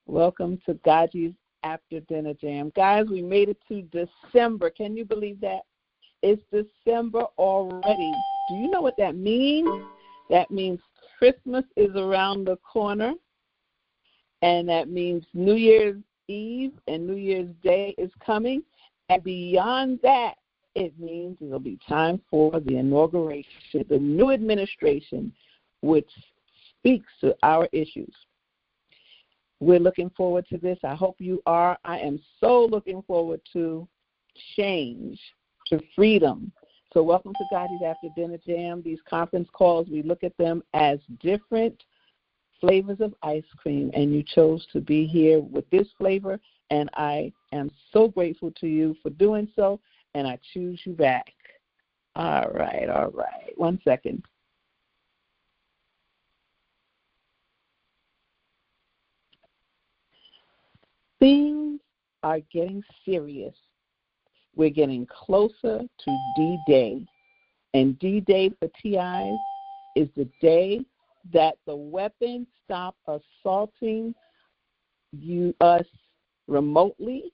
Welcome to GoGi's After Dinner Jam. Guys, we made it to December. Can you believe that? It's December already. Do you know what that means? That means Christmas is around the corner, and that means New Year's Eve and New Year's Day is coming. And beyond that, it means it'll be time for the inauguration, the new administration, which speaks to our issues. We're looking forward to this. I hope you are. I am so looking forward to change, to freedom. So welcome to GoGi's After Dinner Jam. These conference calls, we look at them as different flavors of ice cream, and you chose to be here with this flavor, and I am so grateful to you for doing so, and I choose you back. All right. 1 second. Things are getting serious. We're getting closer to D-Day, and D-Day for TIs is the day that the weapons stop assaulting us remotely,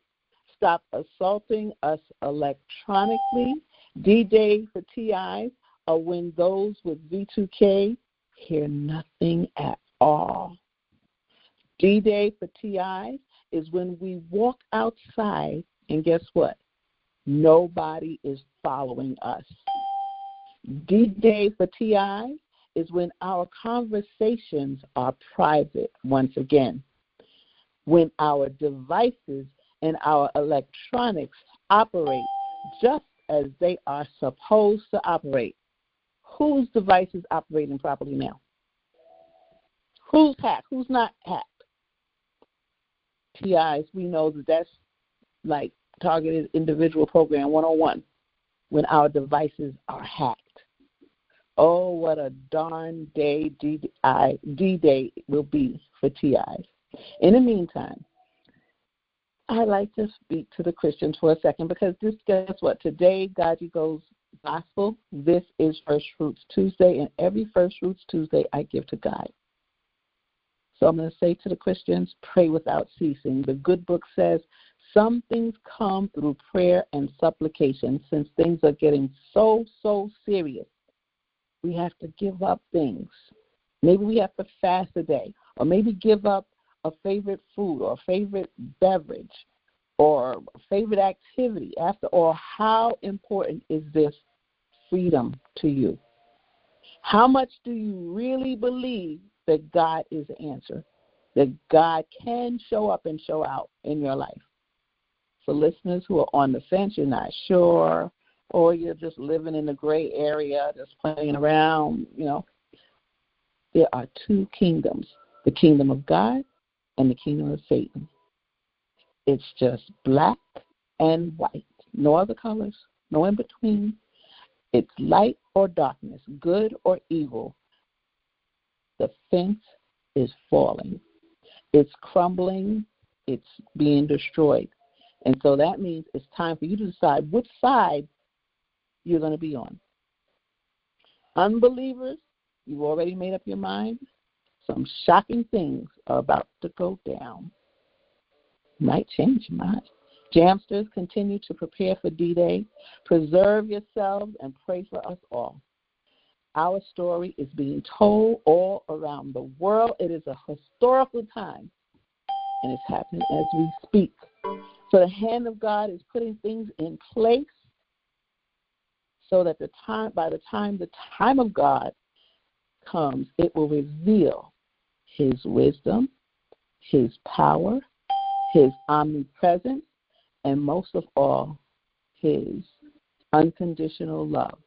stop assaulting us electronically. D-Day for TIs are when those with V2K hear nothing at all. D-Day for TIs is when we walk outside and guess what? Nobody is following us. D-Day for TIs is when our conversations are private once again. When our devices and our electronics operate just as they are supposed to operate. Whose device is operating properly now? Who's hacked? Who's not hacked? TIs, we know that that's like targeted individual program 101 when our devices are hacked. Oh, what a darn day D-Day will be for TIs. In the meantime, I'd like to speak to the Christians for a second because guess what? Today, GoGi goes gospel. This is First Fruits Tuesday, and every First Fruits Tuesday I give to God. So I'm going to say to the Christians, pray without ceasing. The good book says some things come through prayer and supplication. Since things are getting so serious, we have to give up things. Maybe we have to fast a day, or maybe give up a favorite food or a favorite beverage or a favorite activity. After all, how important is this freedom to you? How much do you really believe that God is the answer, that God can show up and show out in your life? For listeners who are on the fence, you're not sure, or you're just living in the gray area, just playing around, there are two kingdoms, the kingdom of God and the kingdom of Satan. It's just black and white, no other colors, no in between. It's light or darkness, good or evil. The fence is falling. It's crumbling. It's being destroyed. And so that means it's time for you to decide which side you're going to be on. Unbelievers, you've already made up your mind. Some shocking things are about to go down. Might change your mind. Jamsters, continue to prepare for D-Day. Preserve yourselves and pray for us all. Our story is being told all around the world. It is a historical time, and it's happening as we speak. So the hand of God is putting things in place so that by the time the time of God comes, it will reveal His wisdom, His power, His omnipresence, and most of all, His unconditional love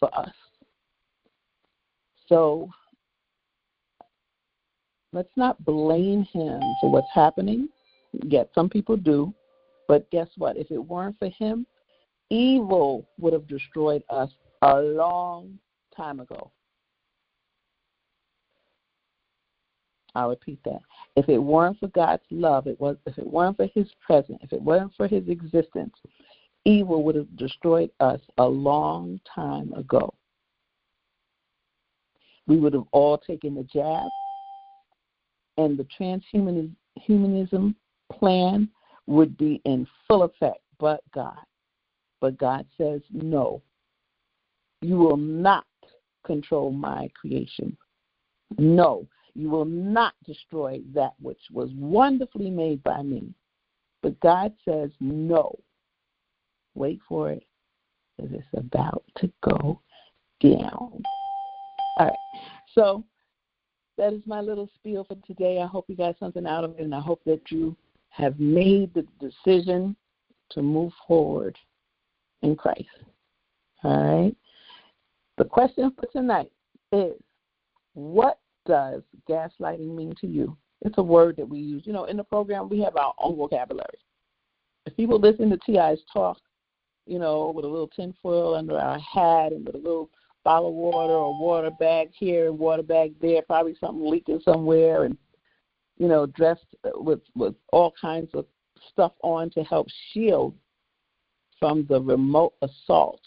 for us. So let's not blame Him for what's happening. Yet some people do. But guess what? If it weren't for Him, evil would have destroyed us a long time ago. I'll repeat that. If it weren't for God's love, if it weren't for His presence, if it weren't for His existence, evil would have destroyed us a long time ago. We would have all taken the jab, and the humanism plan would be in full effect, but God. But God says, no, you will not control my creation. No, you will not destroy that which was wonderfully made by me. But God says, no. Wait for it, because it's about to go down. All right, so that is my little spiel for today. I hope you got something out of it, and I hope that you have made the decision to move forward in Christ. All right. The question for tonight is, what does gaslighting mean to you? It's a word that we use. In the program, we have our own vocabulary. If people listen to T.I.'s talk, with a little tinfoil under our hat and with a little bottle of water or water bag here and water bag there, probably something leaking somewhere, and, dressed with all kinds of stuff on to help shield from the remote assault,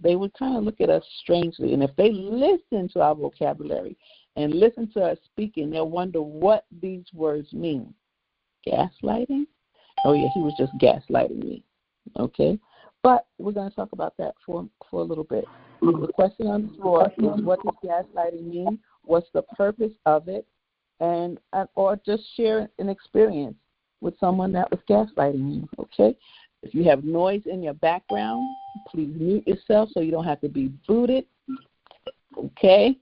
they would kind of look at us strangely. And if they listen to our vocabulary and listen to us speaking, they'll wonder what these words mean. Gaslighting? Oh, yeah, he was just gaslighting me. Okay? But we're going to talk about that for a little bit. The question on the floor is, what does gaslighting mean? What's the purpose of it? Or just share an experience with someone that was gaslighting you. Okay? If you have noise in your background, please mute yourself so you don't have to be booted. Okay?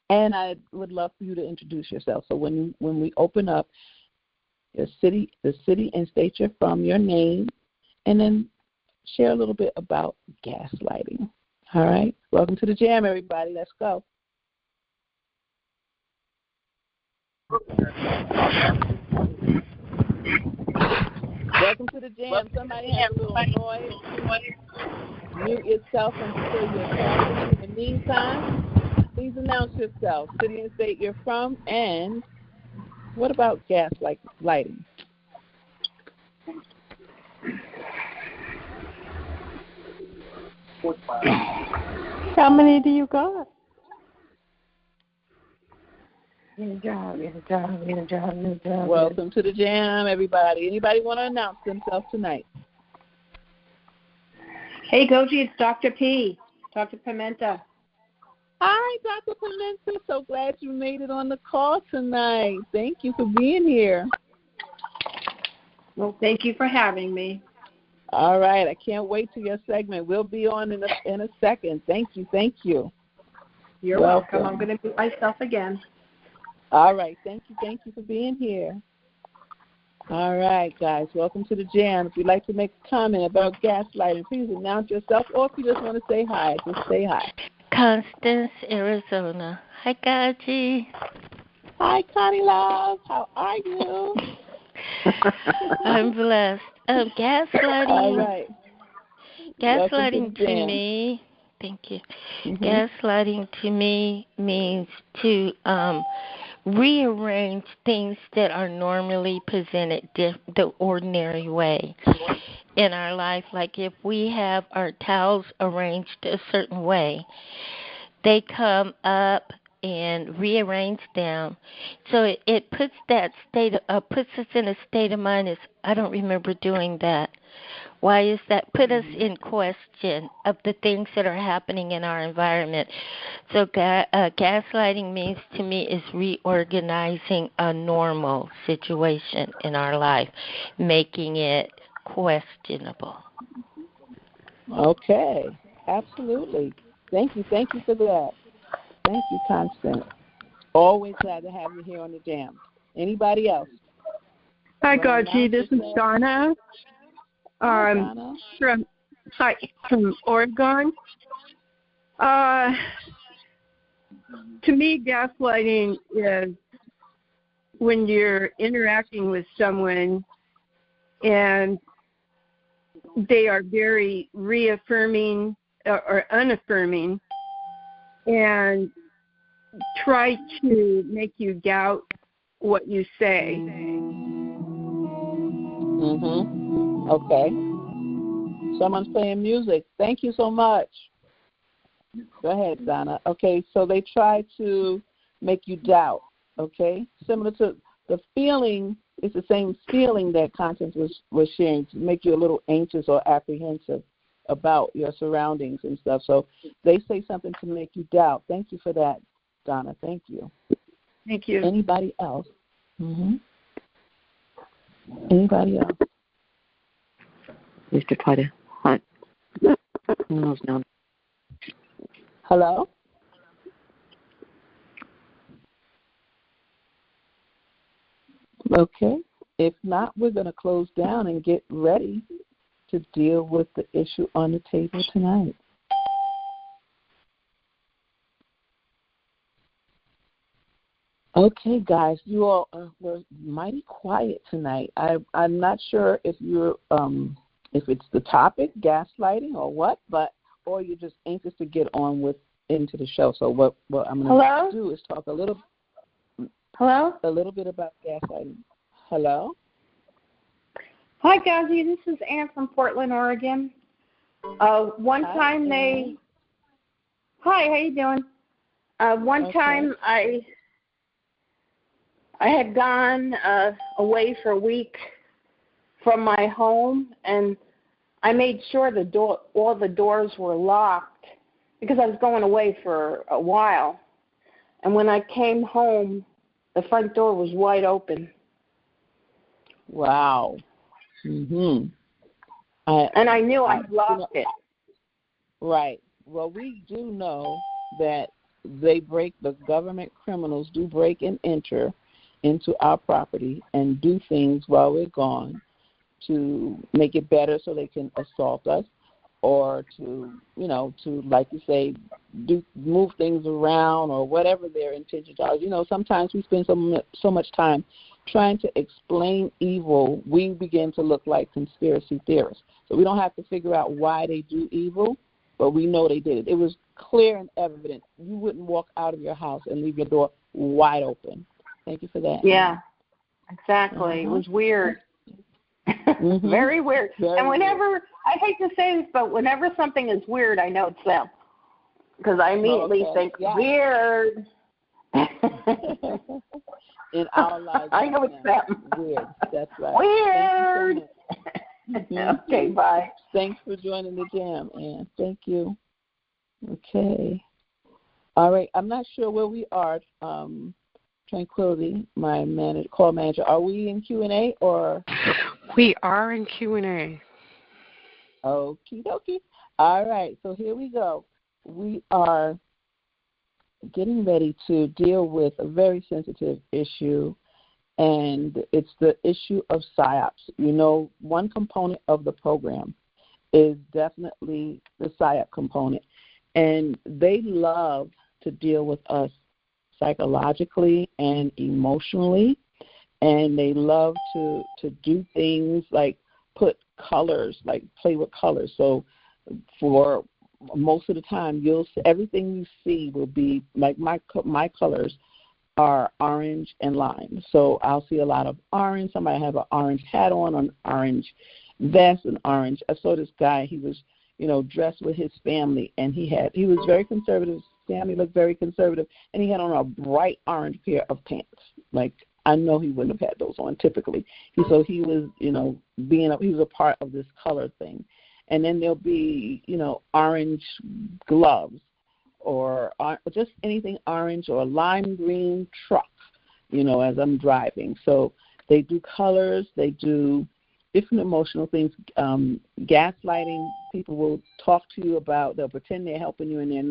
And I would love for you to introduce yourself. So when we open up the city and state you're from, your name, and then share a little bit about gaslighting. All right? Welcome to the J.A.M, everybody. Let's go. Welcome to the J.A.M. Somebody has a little noise. Mute yourself until you're talking. In the meantime, please announce yourself, city and state you're from, and what about gaslighting? How many do you got? New job. Welcome to the J.A.M, everybody. Anybody want to announce themselves tonight? Hey, GoGi, it's Dr. P. Dr. Pimenta. Hi, Dr. Pimenta. So glad you made it on the call tonight. Thank you for being here. Well, thank you for having me. All right. I can't wait till your segment. We'll be on in a second. Thank you. You're welcome. I'm going to mute myself again. All right. Thank you for being here. All right, guys. Welcome to the J.A.M. If you'd like to make a comment about gaslighting, please announce yourself, or if you just want to say hi, just say hi. Constance, Arizona. Hi, GoGi. Hi, Connie Love. How are you? I'm blessed. Gaslighting. All right. Gaslighting to me, thank you. Mm-hmm. Gaslighting to me means to rearrange things that are normally presented the ordinary way in our life. Like if we have our towels arranged a certain way, they come up and rearrange them. So it puts puts us in a state of mind as, I don't remember doing that. Why is that? Put us in question of the things that are happening in our environment. So gaslighting means to me is reorganizing a normal situation in our life, making it questionable. Okay, absolutely. Thank you for that. Thank you, Constance. Always glad to have you here on the J.A.M. Anybody else? Hi, GoGi. This is Donna. From Oregon. To me, gaslighting is when you're interacting with someone and they are very reaffirming or unaffirming and try to make you doubt what you say. Okay. Someone's playing music. Thank you so much. Go ahead, Donna. Okay, so they try to make you doubt, okay? Similar to the feeling it's the same feeling that Constance was sharing, to make you a little anxious or apprehensive about your surroundings and stuff. So they say something to make you doubt. Thank you for that, Donna. Thank you. Thank you. Anybody else? Anybody else? Mr. Try to hunt. Who knows now? Hello? Okay. If not, we're going to close down and get ready to deal with the issue on the table tonight. Okay, guys, you all were mighty quiet tonight. I'm not sure if you're if it's the topic, gaslighting, or what, or you're just anxious to get on into the show. So what I'm going to do is talk a little bit about gaslighting. Hello. Hi, GoGi. This is Ann from Portland, Oregon. One time Hi, how you doing? One time I had gone away for a week from my home, and I made sure all the doors were locked because I was going away for a while. And when I came home, the front door was wide open. Wow. And I knew I'd locked it. Right. Well, we do know that the government criminals do break and enter into our property and do things while we're gone to make it better so they can assault us, or to like you say, move things around, or whatever their intentions are. Sometimes we spend so much time trying to explain evil, we begin to look like conspiracy theorists. So we don't have to figure out why they do evil, but we know they did it. It was clear and evident. You wouldn't walk out of your house and leave your door wide open. Thank you for that. Yeah, exactly. It was weird. Very weird. And whenever, I hate to say this, but whenever something is weird, I know it's them. Because I immediately think, weird. In our lives. I know it's them. Weird. That's right. Weird. Thank you so much. Okay, bye. Thanks for joining the jam, Ann. Thank you. Okay. All right. I'm not sure where we are. Tranquility, my call manager. Are we in Q&A or? We are in Q&A. Okie dokie. All right. So here we go. We are getting ready to deal with a very sensitive issue, and it's the issue of PSYOPs. One component of the program is definitely the PSYOP component, and they love to deal with us psychologically and emotionally, and they love to do things like put colors, like play with colors. So for most of the time, everything you see will be like my colors are orange and lime. So I'll see a lot of orange. Somebody have an orange hat on, an orange vest, and orange. I saw this guy. He was, dressed with his family, and he was very conservative. Family looked very conservative, and he had on a bright orange pair of pants. Like, I know he wouldn't have had those on typically. He was, he was a part of this color thing. And then there'll be, orange gloves or just anything orange, or lime green truck, as I'm driving. So they do colors, they do different emotional things. Gaslighting, people will talk to you about, they'll pretend they're helping you and they're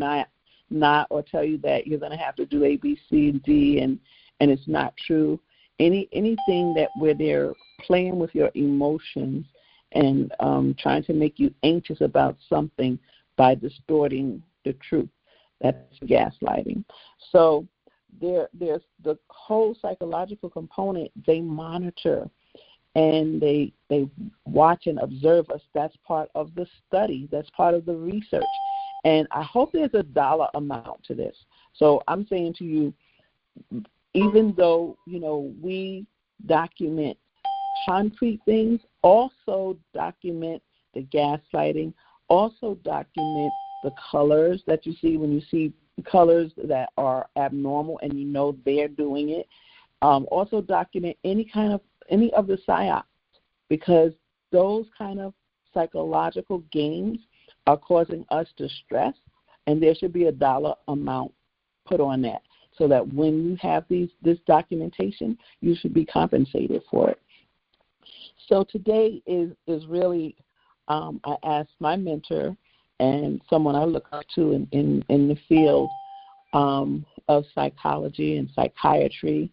not, or tell you that you're going to have to do A, B, C, and D, and it's not true. Anything where they're playing with your emotions and trying to make you anxious about something by distorting the truth. That's gaslighting. So there's the whole psychological component. They monitor and they watch and observe us. That's part of the study. That's part of the research. And I hope there's a dollar amount to this. So I'm saying to you, even though, we document concrete things, also document the gaslighting, also document the colors that you see when you see colors that are abnormal and they're doing it. Also document any kind of any of the psyops, because those kind of psychological gains are causing us to stress, and there should be a dollar amount put on that, so that when you have this documentation, you should be compensated for it. So today is really, I asked my mentor and someone I look up to in the field of psychology and psychiatry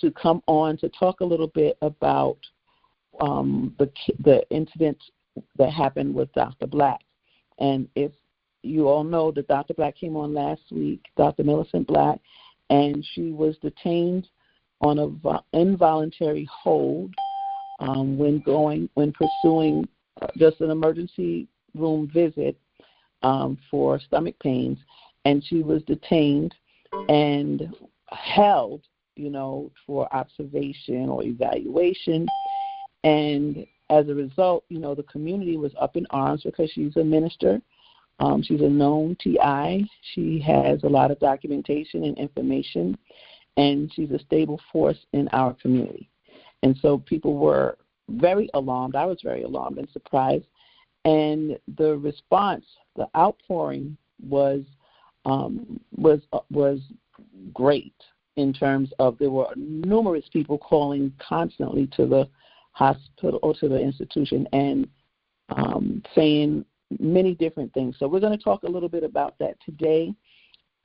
to come on to talk a little bit about the incident that happened with Dr. Black. And if you all know that Dr. Black came on last week, Dr. Millicent Black, and she was detained on an involuntary hold when pursuing just an emergency room visit for stomach pains, and she was detained and held, for observation or evaluation. And as a result, the community was up in arms because she's a minister. She's a known TI. She has a lot of documentation and information, and she's a stable force in our community. And so people were very alarmed. I was very alarmed and surprised. And the response, the outpouring was great in terms of there were numerous people calling constantly to the hospital or to the institution and saying many different things. So we're going to talk a little bit about that today.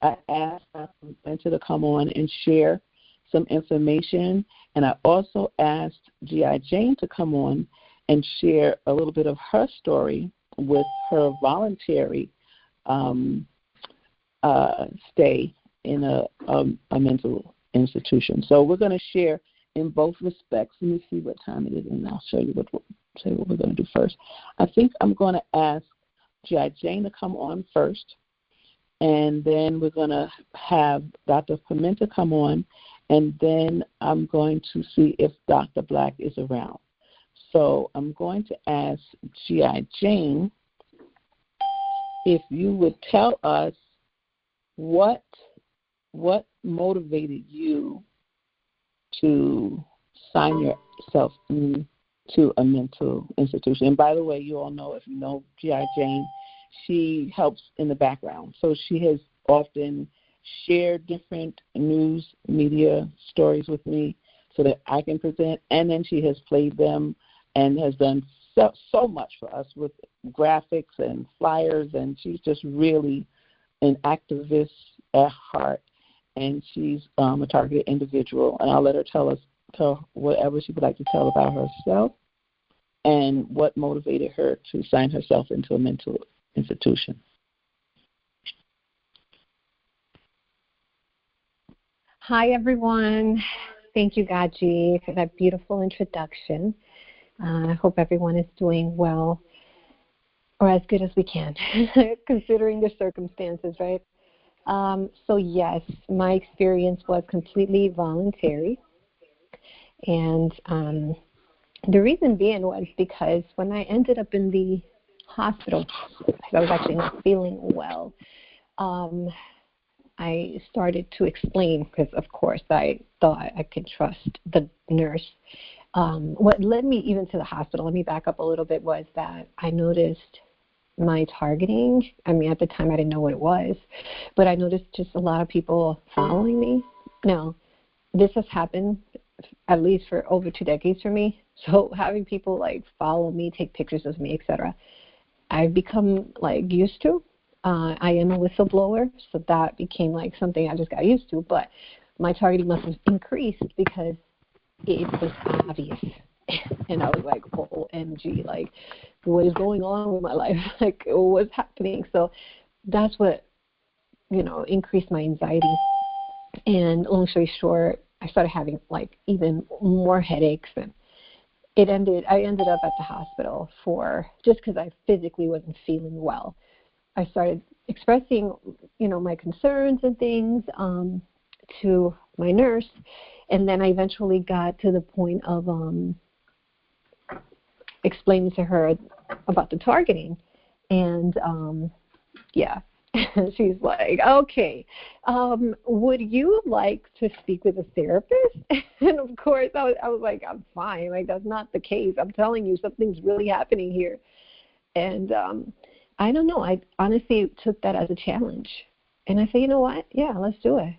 I asked Pimenta to come on and share some information, and I also asked J.A.M to come on and share a little bit of her story with her voluntary stay in a mental institution. So we're going to share in both respects. Let me see what time it is, and I'll show you what we're going to do first. I think I'm going to ask J.A.M to come on first, and then we're going to have Dr. Pimenta come on, and then I'm going to see if Dr. Black is around. So I'm going to ask J.A.M if you would tell us what motivated you to sign yourself into a mental institution. And by the way, you all know, if you know J.A.M, she helps in the background. So she has often shared different news media stories with me so that I can present, and then she has played them and has done so much for us with graphics and flyers, and she's just really an activist at heart, and she's a targeted individual. And I'll let her tell whatever she would like to tell about herself and what motivated her to sign herself into a mental institution. Hi, everyone. Thank you, GoGi, for that beautiful introduction. I hope everyone is doing well, or as good as we can, considering the circumstances, right? So, yes, my experience was completely voluntary. And the reason being was because when I ended up in the hospital, I was actually not feeling well, I started to explain, because, of course, I thought I could trust the nurse. What led me even to the hospital, let me back up a little bit, was that I noticed my targeting. I mean, at the time I didn't know what it was, but I noticed just a lot of people following me. Now, this has happened at least for over 2 decades for me. So having people like follow me, take pictures of me, etc., I've become like used to. I am a whistleblower, so that became like something I just got used to. But my targeting must have increased because it was obvious. And I was like, OMG, like, what is going on with my life? Like, what's happening? So that's what, increased my anxiety. And long story short, I started having, like, even more headaches. And I ended up at the hospital just because I physically wasn't feeling well. I started expressing, my concerns and things to my nurse. And then I eventually got to the point of explaining to her about the targeting. And, She's like, okay, would you like to speak with a therapist? And of course, I was like, I'm fine. Like, that's not the case. I'm telling you, something's really happening here. And I don't know. I honestly took that as a challenge. And I said, you know what? Yeah, let's do it.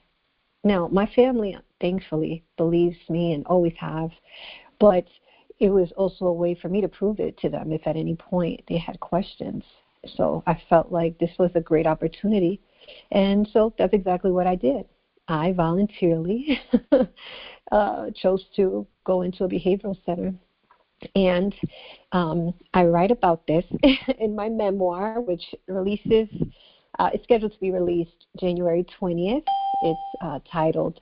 Now, my family, thankfully, believes me and always have. But it was also a way for me to prove it to them if at any point they had questions. So I felt like this was a great opportunity. And so that's exactly what I did. I voluntarily chose to go into a behavioral center. And I write about this in my memoir, which releases, it's scheduled to be released January 20th. It's titled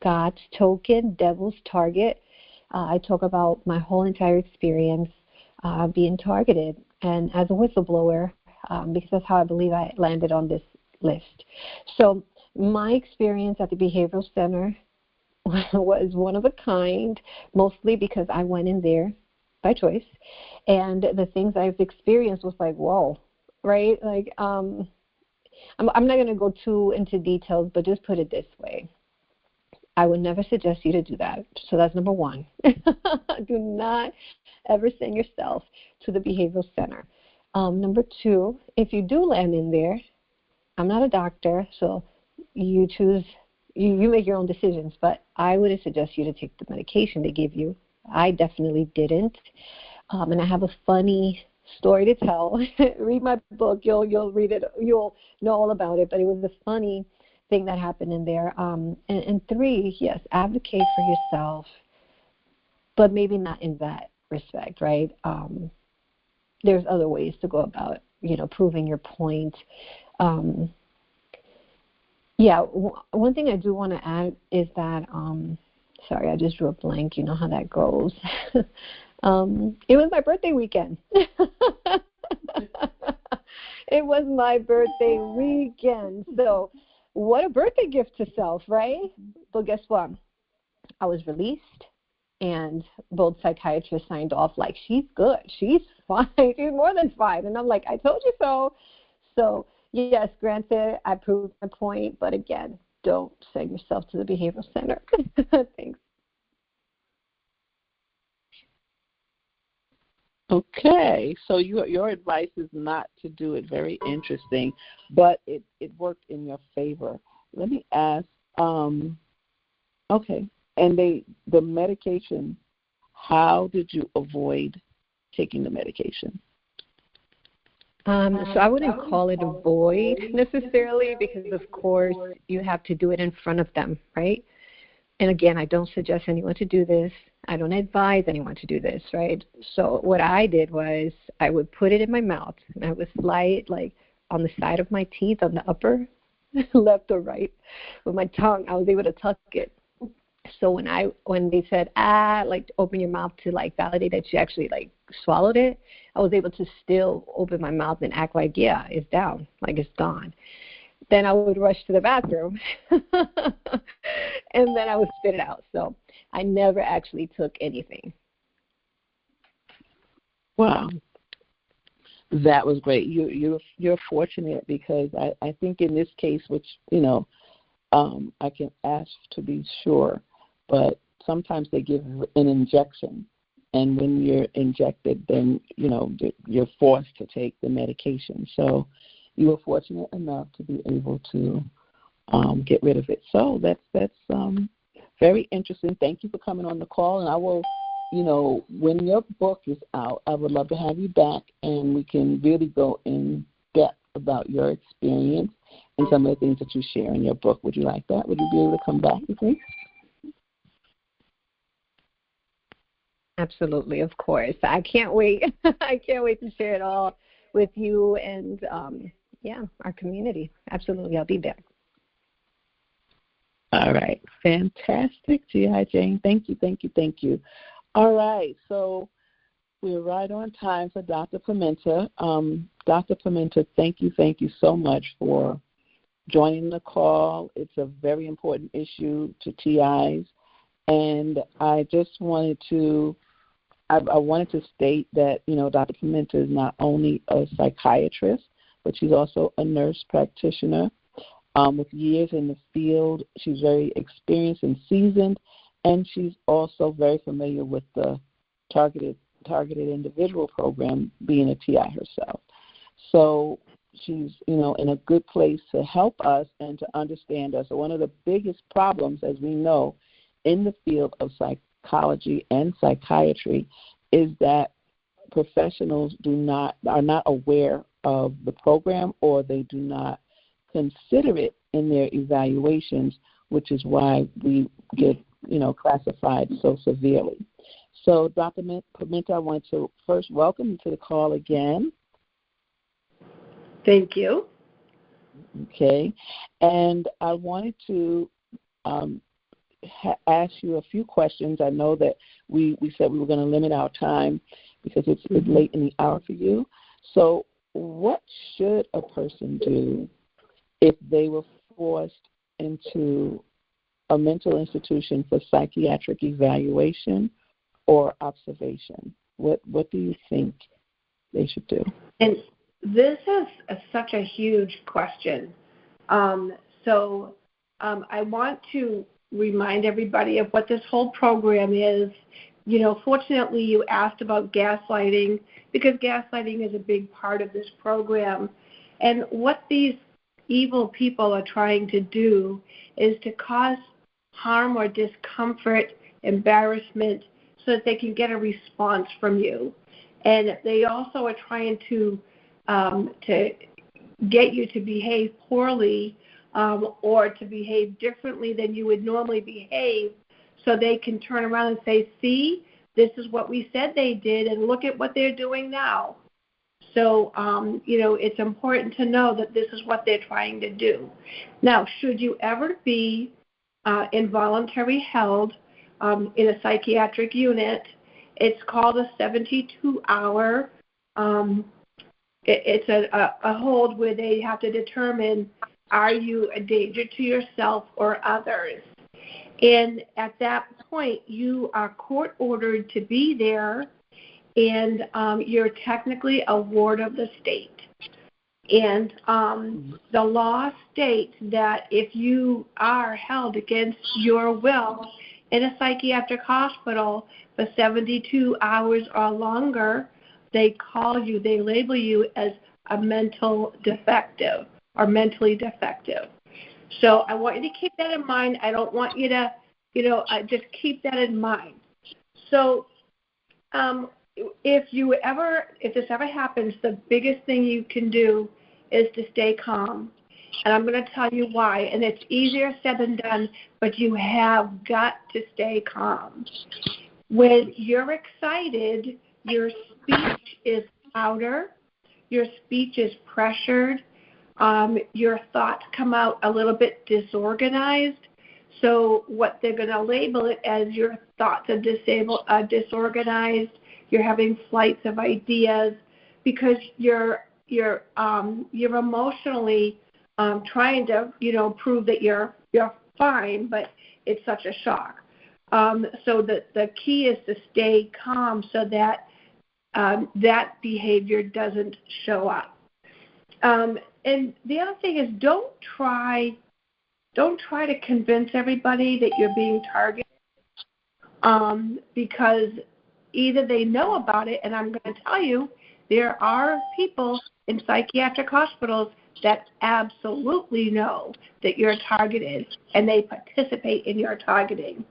God's Token, Devil's Target. I talk about my whole entire experience being targeted and as a whistleblower, because that's how I believe I landed on this list. So my experience at the behavioral center was one of a kind, mostly because I went in there by choice. And the things I've experienced was like, whoa, right? Like, I'm not going to go too into details, but just put it this way. I would never suggest you to do that. So that's number one. Do not ever send yourself to the behavioral center. Number two, if you do land in there, I'm not a doctor, so you choose, you make your own decisions, but I wouldn't suggest you to take the medication they give you. I definitely didn't. And I have a funny story to tell. Read my book, you'll read it, you'll know all about it, but it was a funny thing that happened in there. And three, yes, advocate for yourself, but maybe not in that respect, right? There's other ways to go about, proving your point. One thing I do want to add is that, sorry, I just drew a blank. You know how that goes. It was my birthday weekend. It was my birthday weekend. So what a birthday gift to self, right? But guess what? I was released, and both psychiatrists signed off like, she's good. She's fine. She's more than fine. And I'm like, I told you so. So, yes, granted, I proved my point. But again, don't send yourself to the behavioral center. Thanks. Okay, so your advice is not to do it. Very interesting, but it worked in your favor. Let me ask, okay, and the medication, how did you avoid taking the medication? So I wouldn't call it avoid necessarily, because of course you have to do it in front of them, right? And again, I don't suggest anyone to do this. I don't advise anyone to do this, right? So what I did was I would put it in my mouth, and I would slide like on the side of my teeth, on the upper, left or right, with my tongue. I was able to tuck it. So when they said, like open your mouth to like validate that you actually like swallowed it, I was able to still open my mouth and act like, yeah, it's down, like it's gone. Then I would rush to the bathroom, and then I would spit it out. So I never actually took anything. Wow, that was great. You're fortunate, because I think in this case, which I can ask to be sure, but sometimes they give an injection, and when you're injected, then you're forced to take the medication. So you were fortunate enough to be able to get rid of it. So that's very interesting. Thank you for coming on the call, and I will, when your book is out, I would love to have you back, and we can really go in depth about your experience and some of the things that you share in your book. Would you like that? Would you be able to come back with me? Absolutely, of course. I can't wait. I can't wait to share it all with you and our community. Absolutely, I'll be back. All right, fantastic, G.I. Jane. Thank you. All right, so we're right on time for Dr. Pimenta. Dr. Pimenta, thank you so much for joining the call. It's a very important issue to TIs, and I just wanted to state that Dr. Pimenta is not only a psychiatrist, but she's also a nurse practitioner with years in the field. She's very experienced and seasoned, and she's also very familiar with the targeted individual program, being a TI herself. So she's, in a good place to help us and to understand us. So one of the biggest problems, as we know, in the field of psychology and psychiatry is that professionals are not aware of the program, or they do not consider it in their evaluations, which is why we get, classified so severely. So, Dr. Pimenta, I want to first welcome you to the call again. Thank you. Okay. And I wanted to ask you a few questions. I know that we said we were going to limit our time because it's late in the hour for you. So what should a person do if they were forced into a mental institution for psychiatric evaluation or observation? What do you think they should do? And this is such a huge question. So I want to remind everybody of what this whole program is. Fortunately, you asked about gaslighting, because gaslighting is a big part of this program. And what these evil people are trying to do is to cause harm or discomfort, embarrassment, so that they can get a response from you. And they also are trying to get you to behave poorly or to behave differently than you would normally behave, so they can turn around and say, see, this is what we said they did, and look at what they're doing now. So, it's important to know that this is what they're trying to do. Now, should you ever be involuntary held in a psychiatric unit, it's called a 72-hour. It's a hold where they have to determine, are you a danger to yourself or others? And at that point, you are court-ordered to be there, and you're technically a ward of the state. And the law states that if you are held against your will in a psychiatric hospital for 72 hours or longer, they label you as a mental defective or mentally defective. So I want you to keep that in mind. I don't want you to, just keep that in mind. So if this ever happens, the biggest thing you can do is to stay calm. And I'm going to tell you why. And it's easier said than done, but you have got to stay calm. When you're excited, your speech is louder, your speech is pressured, your thoughts come out a little bit disorganized. So what they're going to label it as, your thoughts are disorganized, you're having flights of ideas, because you're emotionally trying to prove that you're fine, but it's such a shock. So the key is to stay calm so that that behavior doesn't show up. And the other thing is, don't try to convince everybody that you're being targeted, because either they know about it, and I'm going to tell you, there are people in psychiatric hospitals that absolutely know that you're targeted, and they participate in your targeting.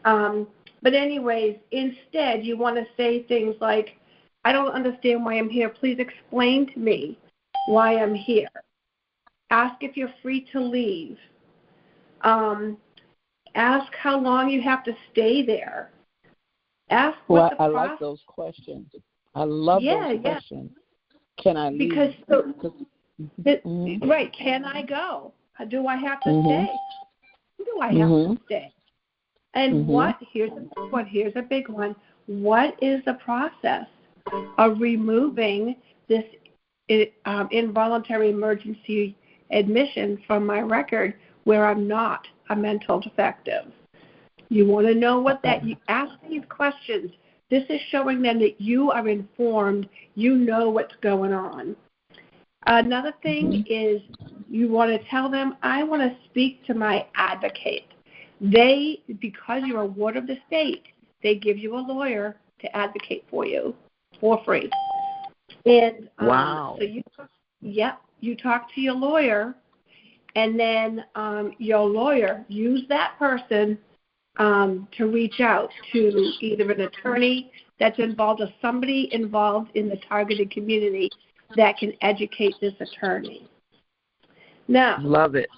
But anyways, instead, you want to say things like, I don't understand why I'm here. Please explain to me why I'm here. Ask if you're free to leave. Ask how long you have to stay there. Ask what the process. I like those questions. I love those questions. Can I leave? Right, can I go? Do I have to stay? Do I have to stay? And here's a big one. What is the process of removing this involuntary emergency admission from my record where I'm not a mental defective? You want to know what you ask these questions. This is showing them that you are informed, you know what's going on. Another thing is you want to tell them, I want to speak to my advocate. Because you're a ward of the state, they give you a lawyer to advocate for you for free. And wow. So you talk to your lawyer, and then your lawyer use that person to reach out to either an attorney that's involved or somebody involved in the targeted community that can educate this attorney. Now, love it.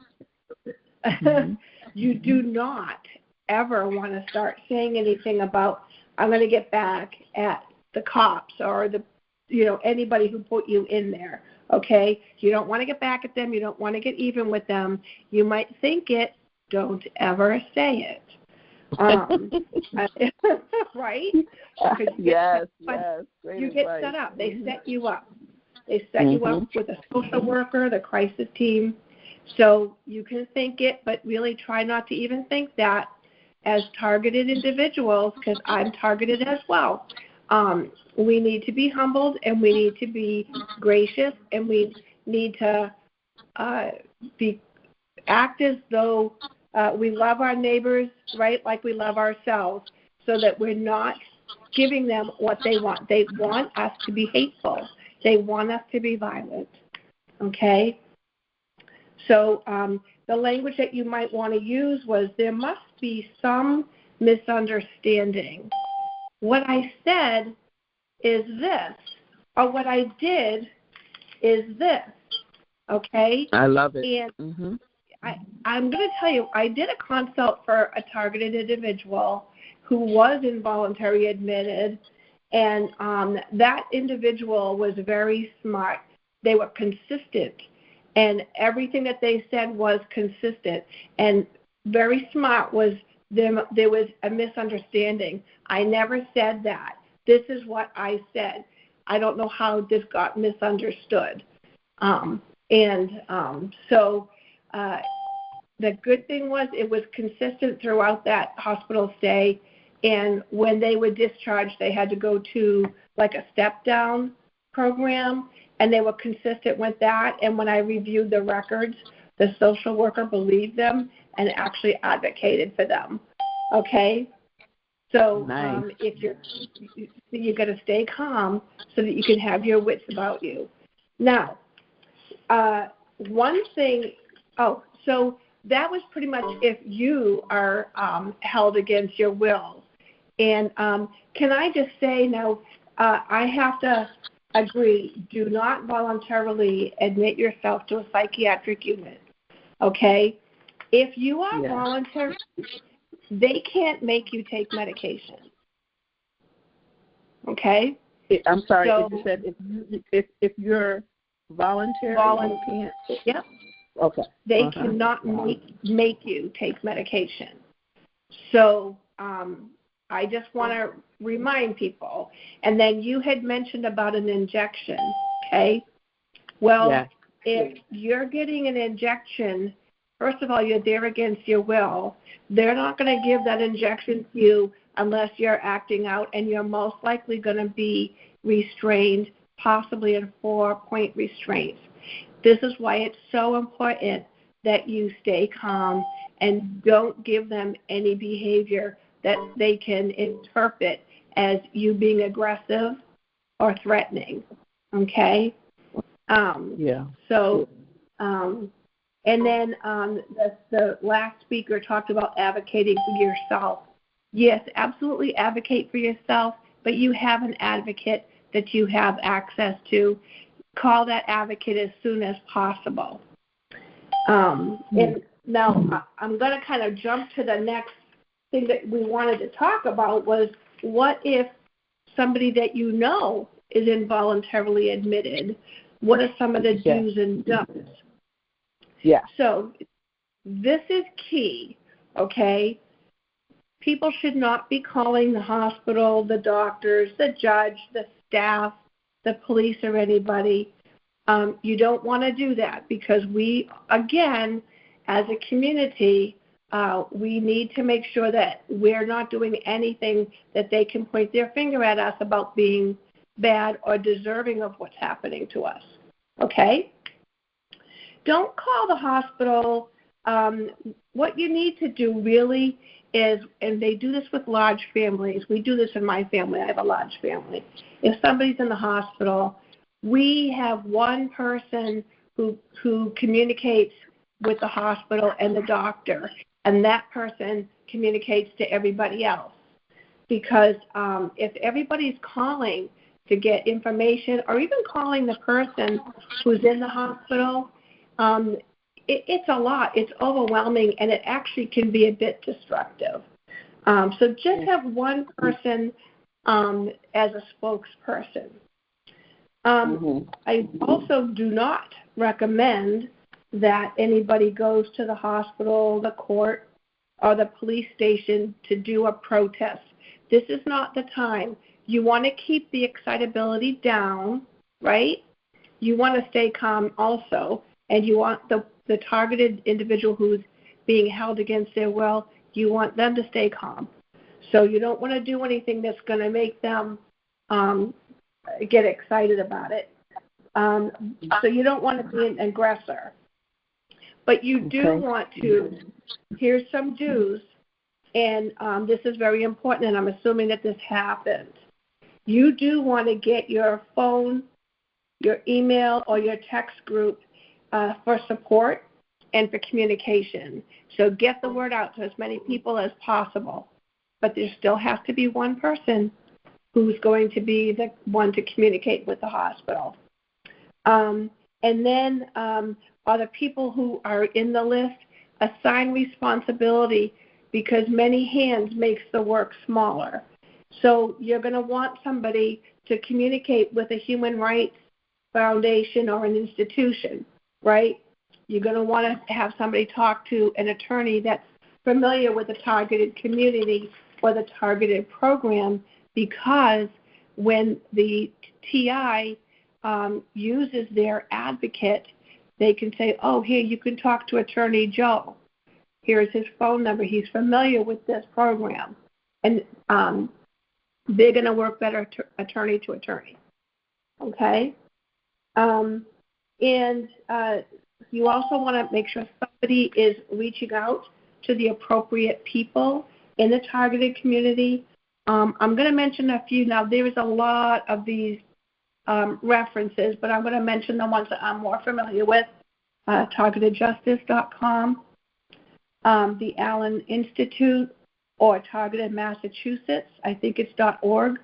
You do not ever want to start saying anything about, I'm going to get back at the cops or anybody who put you in there. Okay? You don't want to get back at them. You don't want to get even with them. You might think it. Don't ever say it. Right? Yes. You get set up. They set you up. They set you up with a social worker, the crisis team. So you can think it, but really try not to even think that as targeted individuals, because I'm targeted as well. We need to be humbled, and we need to be gracious, and we need to act as though we love our neighbors, right, like we love ourselves, so that we're not giving them what they want. They want us to be hateful. They want us to be violent, okay? So the language that you might want to use was, there must be some misunderstanding. What I said is this, or what I did is this, okay? I love it. And I'm going to tell you, I did a consult for a targeted individual who was involuntarily admitted, and that individual was very smart. They were consistent, and everything that they said was consistent. And very smart was there was a misunderstanding. I never said that. This is what I said. I don't know how this got misunderstood. So the good thing was it was consistent throughout that hospital stay. And when they were discharged, they had to go to like a step-down program, and they were consistent with that. And when I reviewed the records, the social worker believed them and actually advocated for them. Okay? So nice. If you got to stay calm so that you can have your wits about you. Now, one thing, so that was pretty much if you are held against your will. And can I just say now, I have to agree, do not voluntarily admit yourself to a psychiatric unit, okay? If you are voluntary, they can't make you take medication, okay? I'm sorry, you said if you're voluntary, you can't? Yep. Okay. They cannot make you take medication. So I just want to remind people. And then you had mentioned about an injection, okay? Well, if you're getting an injection, first of all, you're there against your will. They're not going to give that injection to you unless you're acting out, and you're most likely going to be restrained, possibly in 4-point restraints. This is why it's so important that you stay calm and don't give them any behavior that they can interpret as you being aggressive or threatening, okay? So, and then the last speaker talked about advocating for yourself. Yes, absolutely advocate for yourself, but you have an advocate that you have access to. Call that advocate as soon as possible. And now I'm going to kind of jump to the next thing that we wanted to talk about was, what if somebody that you know is involuntarily admitted? What are some of the do's and don'ts? Yeah. So this is key, okay? People should not be calling the hospital, the doctors, the judge, the staff, the police, or anybody. You don't want to do that, because we, again, as a community, we need to make sure that we're not doing anything that they can point their finger at us about being bad or deserving of what's happening to us. Okay? don't call the hospital. What you need to do really is, and they do this with large families. We do this in my family. I have a large family. If somebody's in the hospital, we have one person who communicates with the hospital and the doctor, and that person communicates to everybody else. Because if everybody's calling to get information or even calling the person who's in the hospital, it's a lot. It's overwhelming, and it actually can be a bit destructive. So just have one person as a spokesperson. I also do not recommend that anybody goes to the hospital, the court, or the police station to do a protest. This is not the time. You want to keep the excitability down, right? You want to stay calm also, and you want the targeted individual who's being held against their will, you want them to stay calm. So you don't want to do anything that's going to make them get excited about it. So you don't want to be an aggressor. But you do want to, here's some do's, and this is very important, and I'm assuming that this happened. You do want to get your phone, your email, or your text group for support and for communication. So get the word out to as many people as possible. But there still has to be one person who's going to be the one to communicate with the hospital. And then other people who are in the list, assign responsibility, because many hands makes the work smaller. So you're going to want somebody to communicate with a human rights foundation or an institution, right? You're going to want to have somebody talk to an attorney that's familiar with the targeted community or the targeted program, because when the TI uses their advocate, they can say, oh, here, you can talk to Attorney Joe. Here's his phone number. He's familiar with this program. And they're going to work better attorney to attorney. Okay? And you also want to make sure somebody is reaching out to the appropriate people in the targeted community. I'm going to mention a few. Now, there is a lot of these references, but I'm going to mention the ones that I'm more familiar with. TargetedJustice.com, the Allen Institute, or Targeted Massachusetts, I think it's .org.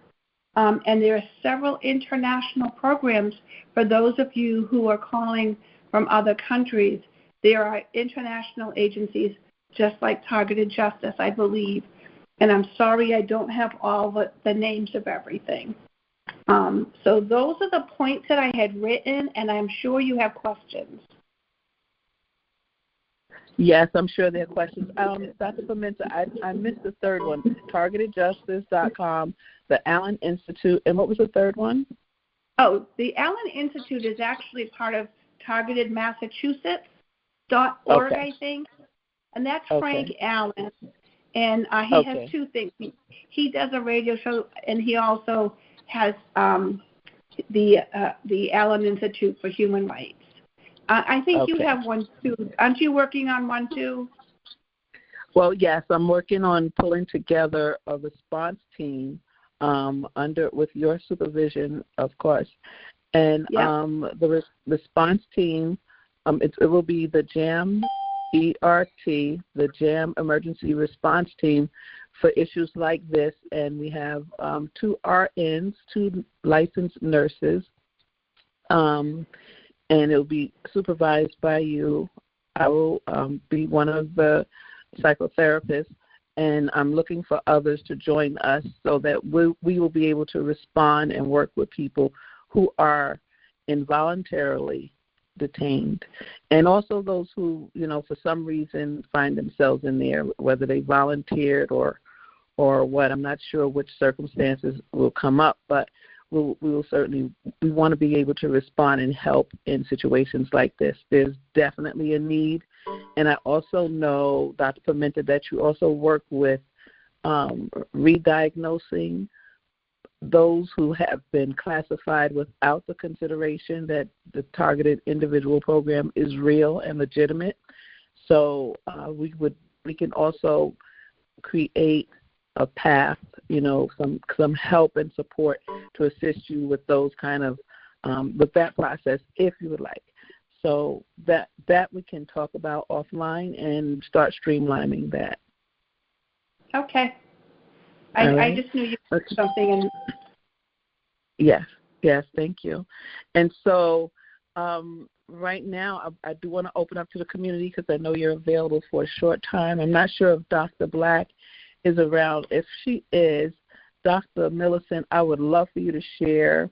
And there are several international programs for those of you who are calling from other countries. There are international agencies just like Targeted Justice, I believe. And I'm sorry I don't have all the names of everything. So those are the points that I had written, and I'm sure you have questions. Yes, I'm sure there are questions. Dr. Pimenta, I missed the third one, targetedjustice.com, the Allen Institute, and what was the third one? Oh, the Allen Institute is actually part of Targeted Massachusetts.org, I think, and that's Frank Allen. And he has two things. He does a radio show, and he also has the Allen Institute for Human Rights. I think you have one, too. Aren't you working on one, too? Well, yes, I'm working on pulling together a response team with your supervision, of course. And the response team, it will be the J.A.M, ERT, the J.A.M Emergency Response Team for issues like this. And we have 2 RNs, 2 licensed nurses, and it will be supervised by you. I will be one of the psychotherapists, and I'm looking for others to join us so that we will be able to respond and work with people who are involuntarily detained, and also those who, for some reason find themselves in there, whether they volunteered or what. I'm not sure which circumstances will come up, but we want to be able to respond and help in situations like this. There's definitely a need. And I also know, Dr. Pimenta, that you also work with re-diagnosing those who have been classified without the consideration that the targeted individual program is real and legitimate. So we can also create a path, some help and support to assist you with those kind of with that process if you would like. So that we can talk about offline and start streamlining that. Okay. Right. I just knew you had something. And Yes, thank you. And so right now I do want to open up to the community because I know you're available for a short time. I'm not sure if Dr. Black is around. If she is, Dr. Millicent, I would love for you to share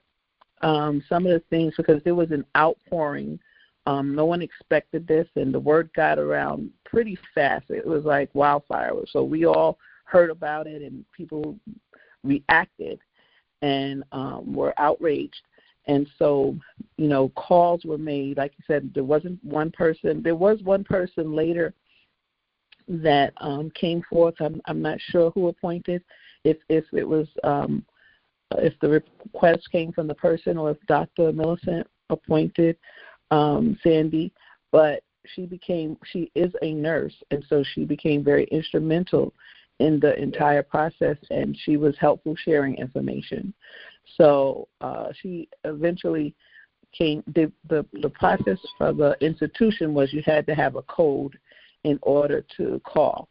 some of the things because there was an outpouring. No one expected this, and the word got around pretty fast. It was like wildfire. So we all heard about it, and people reacted and were outraged. And so, calls were made. Like you said, there wasn't one person. There was one person later that came forth. I'm not sure who appointed, if it was if the request came from the person or if Dr. Millicent appointed Sandy, but she is a nurse, and so she became very instrumental in the entire process, and she was helpful sharing information. So she eventually came. The process for the institution was you had to have a code in order to call.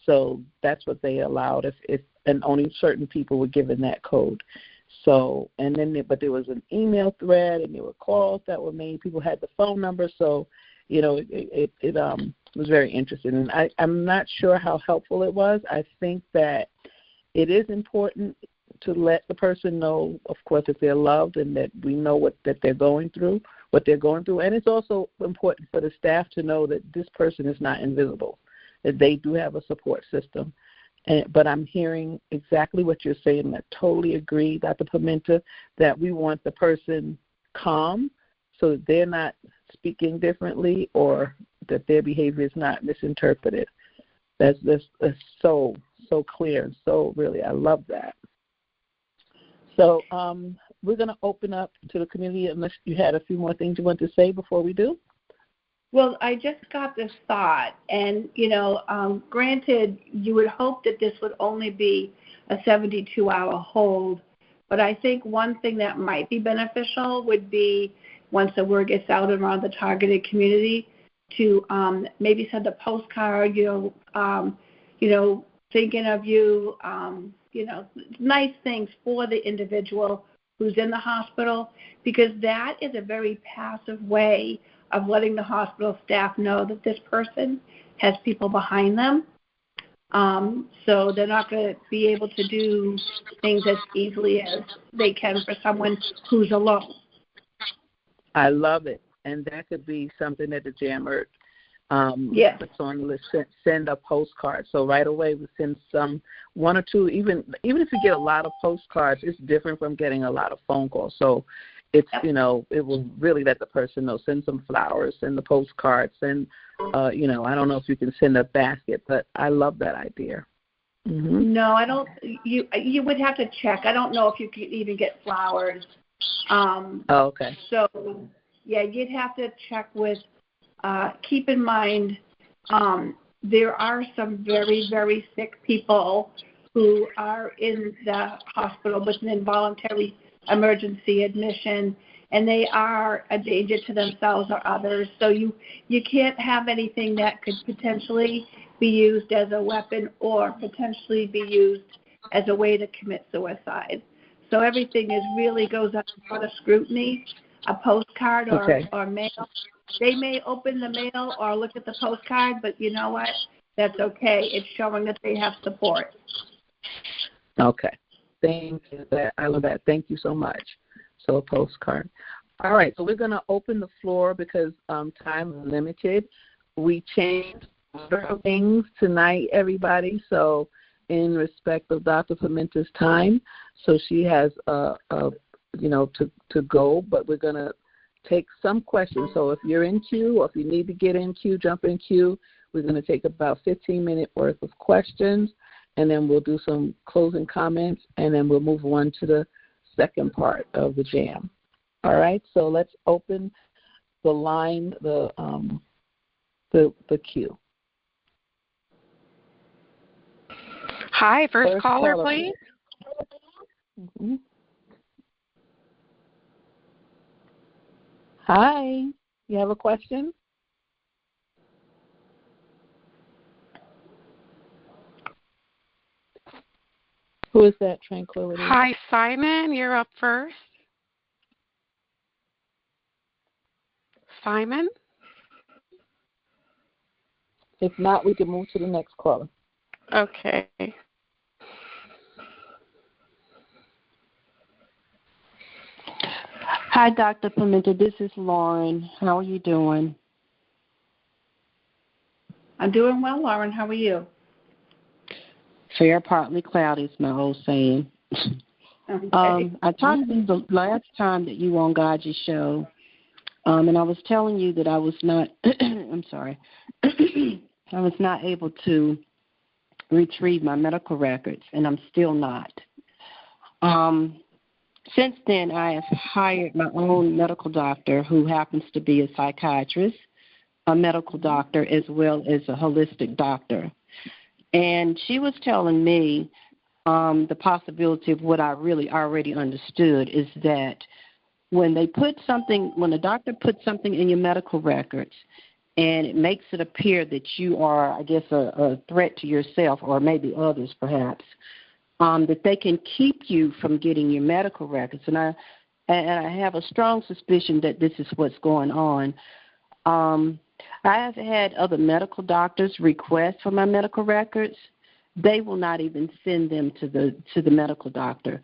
So that's what they allowed, if and only certain people were given that code. So, and then, but there was an email thread, and there were calls that were made. People had the phone number, so it was very interesting. And I'm not sure how helpful it was. I think that it is important to let the person know, of course, if they're loved and that we know that they're going through, what they're going through. And it's also important for the staff to know that this person is not invisible, that they do have a support system. But I'm hearing exactly what you're saying. I totally agree, Dr. Pimenta, that we want the person calm so that they're not speaking differently or that their behavior is not misinterpreted. That's so clear. So really, I love that. So we're going to open up to the community unless you had a few more things you want to say before we do. Well, I just got this thought, and, granted, you would hope that this would only be a 72-hour hold, but I think one thing that might be beneficial would be, once the word gets out around the targeted community, to maybe send a postcard, thinking of you, nice things for the individual who's in the hospital, because that is a very passive way of letting the hospital staff know that this person has people behind them. So they're not going to be able to do things as easily as they can for someone who's alone. I love it. And that could be something that the J.A.M. puts on the list, send a postcard. So right away we send one or two, even if you get a lot of postcards, it's different from getting a lot of phone calls. So it's, it will really let the person know. Send some flowers, send the postcards, send, I don't know if you can send a basket, but I love that idea. Mm-hmm. No, I don't. You would have to check. I don't know if you could even get flowers. Okay. So, yeah, you'd have to check with, keep in mind, there are some very, very sick people who are in the hospital with an involuntary emergency admission, and they are a danger to themselves or others. So you can't have anything that could potentially be used as a weapon or potentially be used as a way to commit suicide. So everything really goes under a lot of scrutiny. A postcard or mail. They may open the mail or look at the postcard, but you know what? That's okay. It's showing that they have support. Okay. Thank you. I love that. Thank you so much. So a postcard. All right. So we're going to open the floor because time is limited. We changed order of things tonight, everybody. So in respect of Dr. Pimenta's time, so she has to go, but we're going to take some questions. So if you're in queue or if you need to get in queue, jump in queue. We're going to take about 15-minute worth of questions, and then we'll do some closing comments, and then we'll move on to the second part of the J.A.M. All right, so let's open the line, the queue. Hi, first caller, please. Mm-hmm. Hi, you have a question? Who is that, Tranquility? Hi, Simon, you're up first. Simon? If not, we can move to the next caller. Okay. Hi, Dr. Pimenta. This is Lauren. How are you doing? I'm doing well, Lauren. How are you? Fair, partly cloudy is my old saying. Okay. I talked to you the last time that you were on GoGi's show, and I was telling you that I was not, I'm sorry, I was not able to retrieve my medical records, and I'm still not. Since then, I have hired my own medical doctor who happens to be a psychiatrist, a medical doctor, as well as a holistic doctor. And she was telling me the possibility of what I really already understood is that when a doctor puts something in your medical records and it makes it appear that you are, I guess, a threat to yourself or maybe others perhaps, that they can keep you from getting your medical records. And I have a strong suspicion that this is what's going on. I have had other medical doctors request for my medical records. They will not even send them to the medical doctor.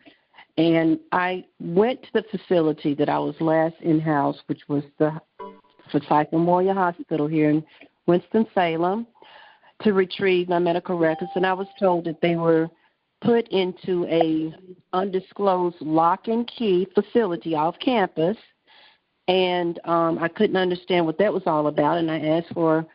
And I went to the facility that I was last in-house, which was the Forsyth Memorial Hospital here in Winston-Salem, to retrieve my medical records. And I was told that they were put into a undisclosed lock and key facility off campus. And I couldn't understand what that was all about, and I asked for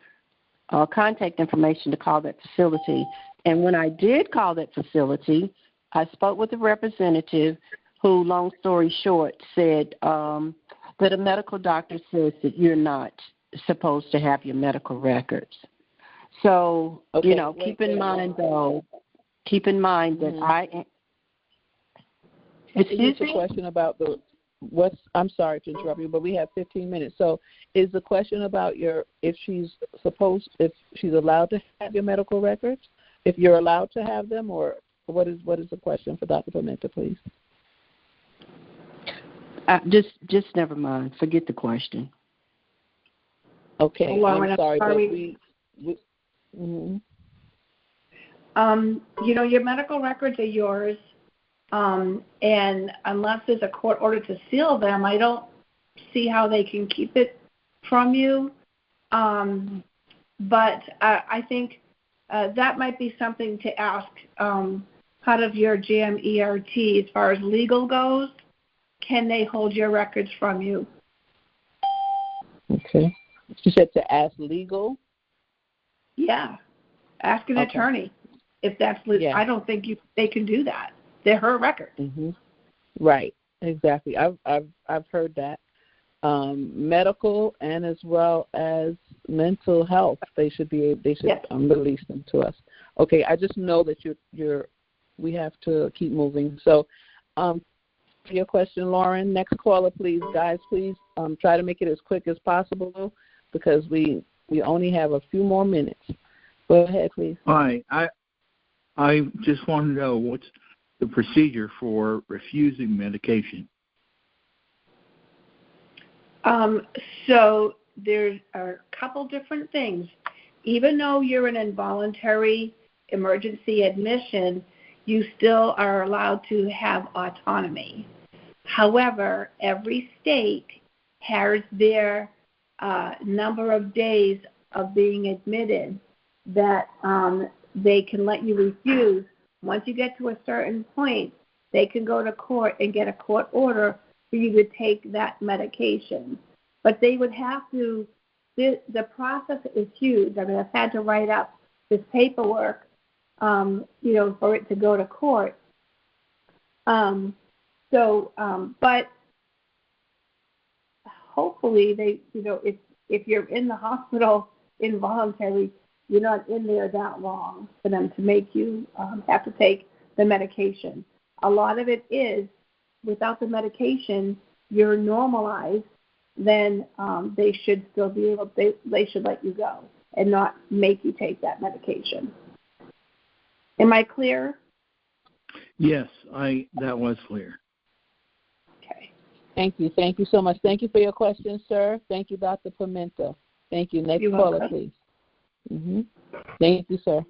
contact information to call that facility. And when I did call that facility, I spoke with a representative who, long story short, said that a medical doctor says that you're not supposed to have your medical records. So, okay, keep in mind that I – excuse me? A question about I'm sorry to interrupt you, but we have 15 minutes. So is the question about if she's allowed to have your medical records, if you're allowed to have them, or what is the question for Dr. Pimenta, please? Just never mind. Forget the question. Okay, Lauren, I'm sorry. But your medical records are yours. And unless there's a court order to seal them, I don't see how they can keep it from you. But I think that might be something to ask part of your J.A.M. ERT as far as legal goes. Can they hold your records from you? Okay. You said to ask legal? Yeah. Ask an attorney if that's legal. Yeah. I don't think they can do that. They're her records. Mm-hmm. Right, exactly. I've heard that. Medical and as well as mental health, they should yes. Release them to us. Okay, I just know that we have to keep moving. So, your question, Lauren. Next caller, please, guys. Please try to make it as quick as possible because we only have a few more minutes. Go ahead, please. Hi, I just want to know what's the procedure for refusing medication. So there are a couple different things. Even though you're an involuntary emergency admission, you still are allowed to have autonomy. However, every state has their number of days of being admitted that they can let you refuse. Once you get to a certain point, they can go to court and get a court order for you to take that medication. But they would have to, the process is huge. I mean, I've had to write up this paperwork, for it to go to court. So, but hopefully they, if you're in the hospital involuntarily, you're not in there that long for them to make you have to take the medication. A lot of it is, without the medication, you're normalized, then they should still be able, they should let you go and not make you take that medication. Am I clear? Yes, that was clear. Okay. Thank you. Thank you so much. Thank you for your question, sir. Thank you, Dr. Pimenta. Thank you. Next caller, please. Mm-hmm. Thank you, sir.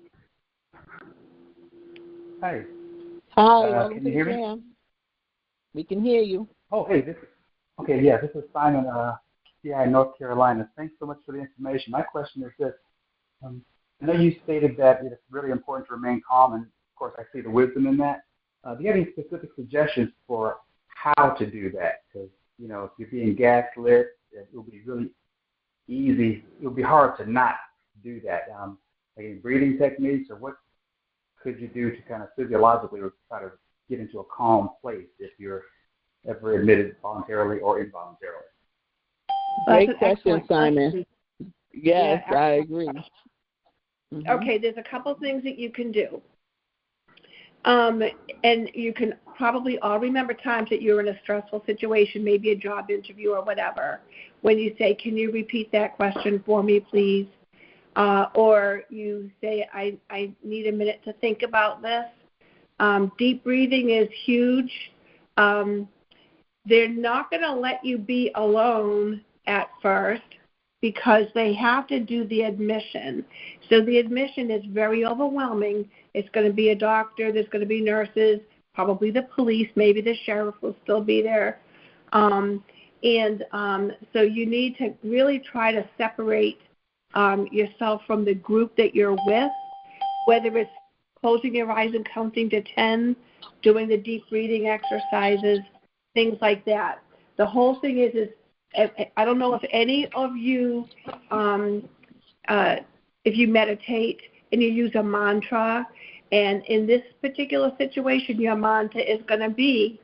Hi. Hi. Can you hear me? We can hear you. Oh, hey. This is Simon, in North Carolina. Thanks so much for the information. My question is this. I know you stated that it's really important to remain calm, and, of course, I see the wisdom in that. Do you have any specific suggestions for how to do that? Because, if you're being gaslit, it will be really easy. It will be hard to not do that. Any breathing techniques, or what could you do to kind of physiologically try to get into a calm place if you're ever admitted voluntarily or involuntarily? Great question, Simon. Yes, I agree. Mm-hmm. Okay, there's a couple things that you can do. And you can probably all remember times that you're in a stressful situation, maybe a job interview or whatever, when you say, can you repeat that question for me, please? Or you say, I need a minute to think about this. Deep breathing is huge. They're not going to let you be alone at first because they have to do the admission. So the admission is very overwhelming. It's going to be a doctor, there's going to be nurses, probably the police, maybe the sheriff will still be there. So you need to really try to separate yourself from the group that you're with, whether it's closing your eyes and counting to 10, doing the deep breathing exercises, things like that. The whole thing is I don't know if any of you, if you meditate and you use a mantra, and in this particular situation, your mantra is going to be,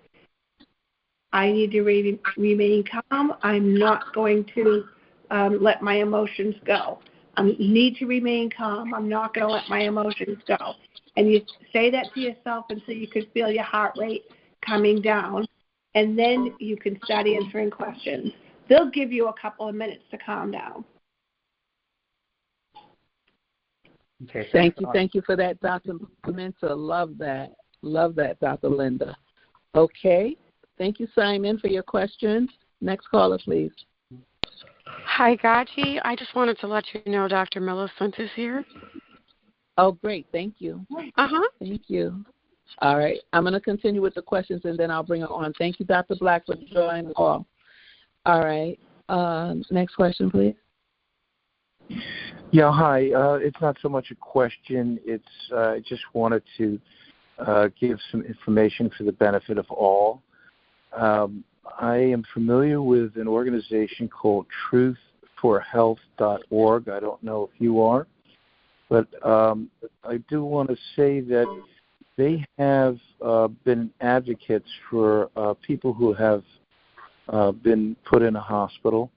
I need to remain calm. I'm not going to let my emotions go. I need to remain calm. I'm not going to let my emotions go. And you say that to yourself until you can feel your heart rate coming down, and then you can start answering questions. They'll give you a couple of minutes to calm down. Okay. Thank you for that, Dr. Pimenta. Love that, Dr. Linda. Okay. Thank you, Simon, for your question. Next caller, please. Hi, GoGi. I just wanted to let you know Dr. Millicent is here. Oh, great. Thank you. Thank you. All right. I'm going to continue with the questions, and then I'll bring it on. Thank you, Dr. Black, for joining the call. All right. Next question, please. Yeah, hi. It's not so much a question. It's I just wanted to give some information for the benefit of all. I am familiar with an organization called truthforhealth.org. I don't know if you are, but I do want to say that they have been advocates for people who have been put in a hospital,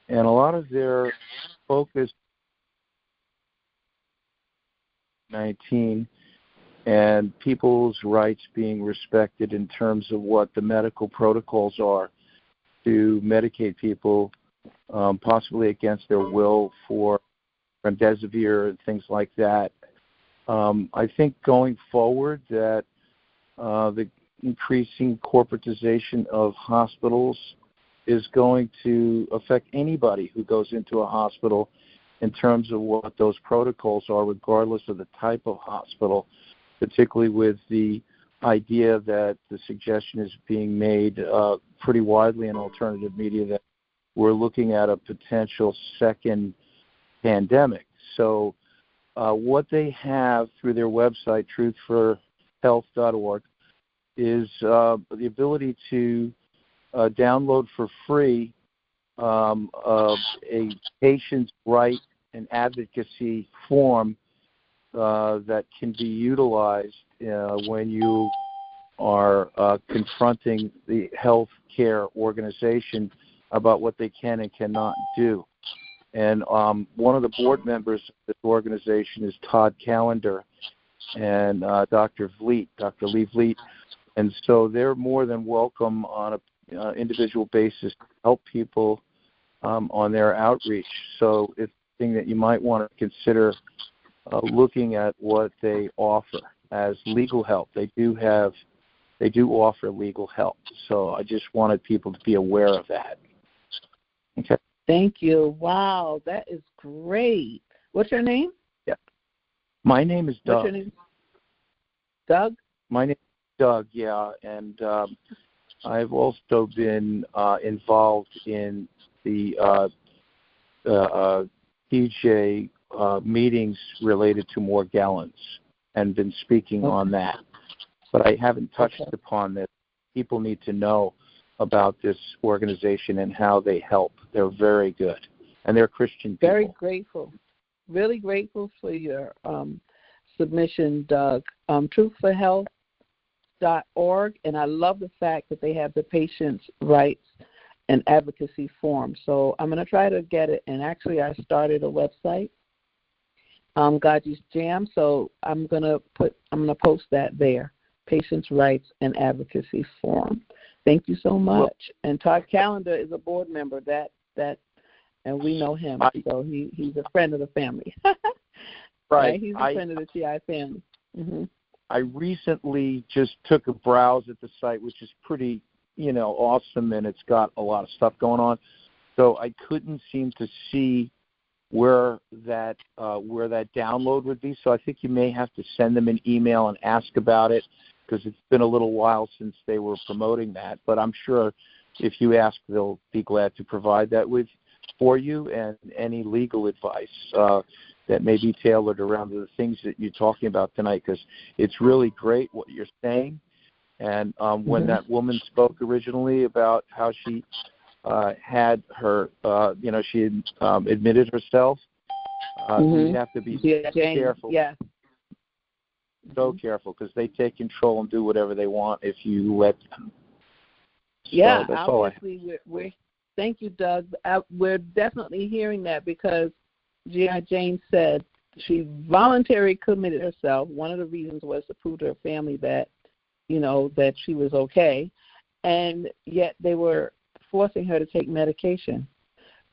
and a lot of their focus 19 and people's rights being respected in terms of what the medical protocols are to medicate people, possibly against their will, for remdesivir and things like that. I think going forward that the increasing corporatization of hospitals is going to affect anybody who goes into a hospital in terms of what those protocols are, regardless of the type of hospital, particularly with the idea that the suggestion is being made pretty widely in alternative media that we're looking at a potential second pandemic. So what they have through their website, truthforhealth.org, is the ability to download for free a patient's right and advocacy form that can be utilized when you confronting the health care organization about what they can and cannot do. And one of the board members of this organization is Todd Callender and Dr. Lee Vliet. And so they're more than welcome on an individual basis to help people on their outreach. So it's something that you might want to consider looking at what they offer as legal help. They do offer legal help. So I just wanted people to be aware of that. Okay. Thank you. Wow, that is great. What's your name? Yeah. My name is Doug. What's your name? Doug? My name is Doug, yeah. And I've also been involved in the TJ meetings related to Morgellons and been speaking on that. But I haven't touched upon this. People need to know about this organization and how they help. They're very good. And they're Christian people. Very grateful. Really grateful for your submission, Doug. Truthforhealth.org, and I love the fact that they have the patients' rights and advocacy form. So I'm going to try to get it. And actually, I started a website, GoGi's J.A.M. So I'm going to post that there. Patients' rights and advocacy forum. Thank you so much. And Todd Callender is a board member and we know him. So he's a friend of the family. Right. He's a friend of the TI family. Mm-hmm. I recently just took a browse at the site, which is pretty, awesome, and it's got a lot of stuff going on. So I couldn't seem to see where that download would be. So I think you may have to send them an email and ask about it, because it's been a little while since they were promoting that. But I'm sure if you ask, they'll be glad to provide that for you, and any legal advice that may be tailored around the things that you're talking about tonight, because it's really great what you're saying. And when that woman spoke originally about how she had her, she had admitted herself, you have to be careful. Yeah. So careful, because they take control and do whatever they want if you let them. Yeah, so that's obviously, we're thank you, Doug. We're definitely hearing that, because G.I. Jane said she voluntarily committed herself. One of the reasons was to prove to her family that, that she was okay, and yet they were forcing her to take medication.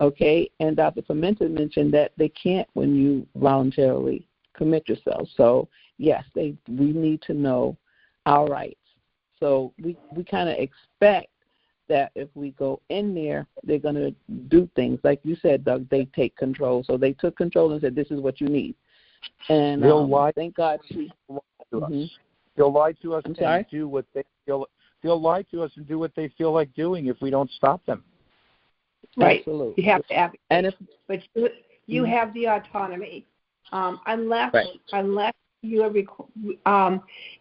Okay, and Dr. Pimenta mentioned that they can't when you voluntarily commit yourself. So yes, we need to know our rights. So we kind of expect that if we go in there, they're going to do things. Like you said, Doug, they take control. So they took control and said, this is what you need. And thank God they'll lie to us and do what they feel. They'll lie to us and do what they feel like doing if we don't stop them. Right. Absolutely. You have to advocate. And but you have the autonomy. Unless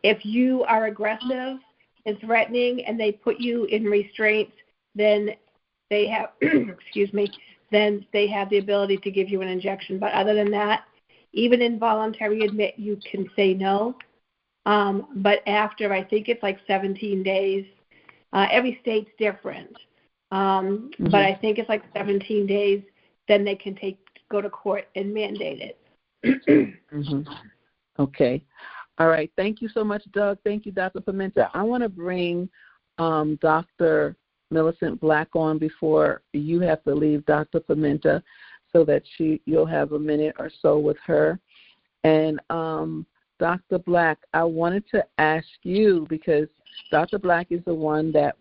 if you are aggressive and threatening and they put you in restraints, then they have then they have the ability to give you an injection. But other than that, even involuntary admit, you can say no. But after, I think it's like 17 days, every state's different. But I think it's like 17 days, then they can go to court and mandate it. Okay. All right. Thank you so much, Doug. Thank you, Dr. Pimenta. I want to bring Dr. Millicent Black on before you have to leave, Dr. Pimenta, so that you'll have a minute or so with her. And Dr. Black, I wanted to ask you, because Dr. Black is the one that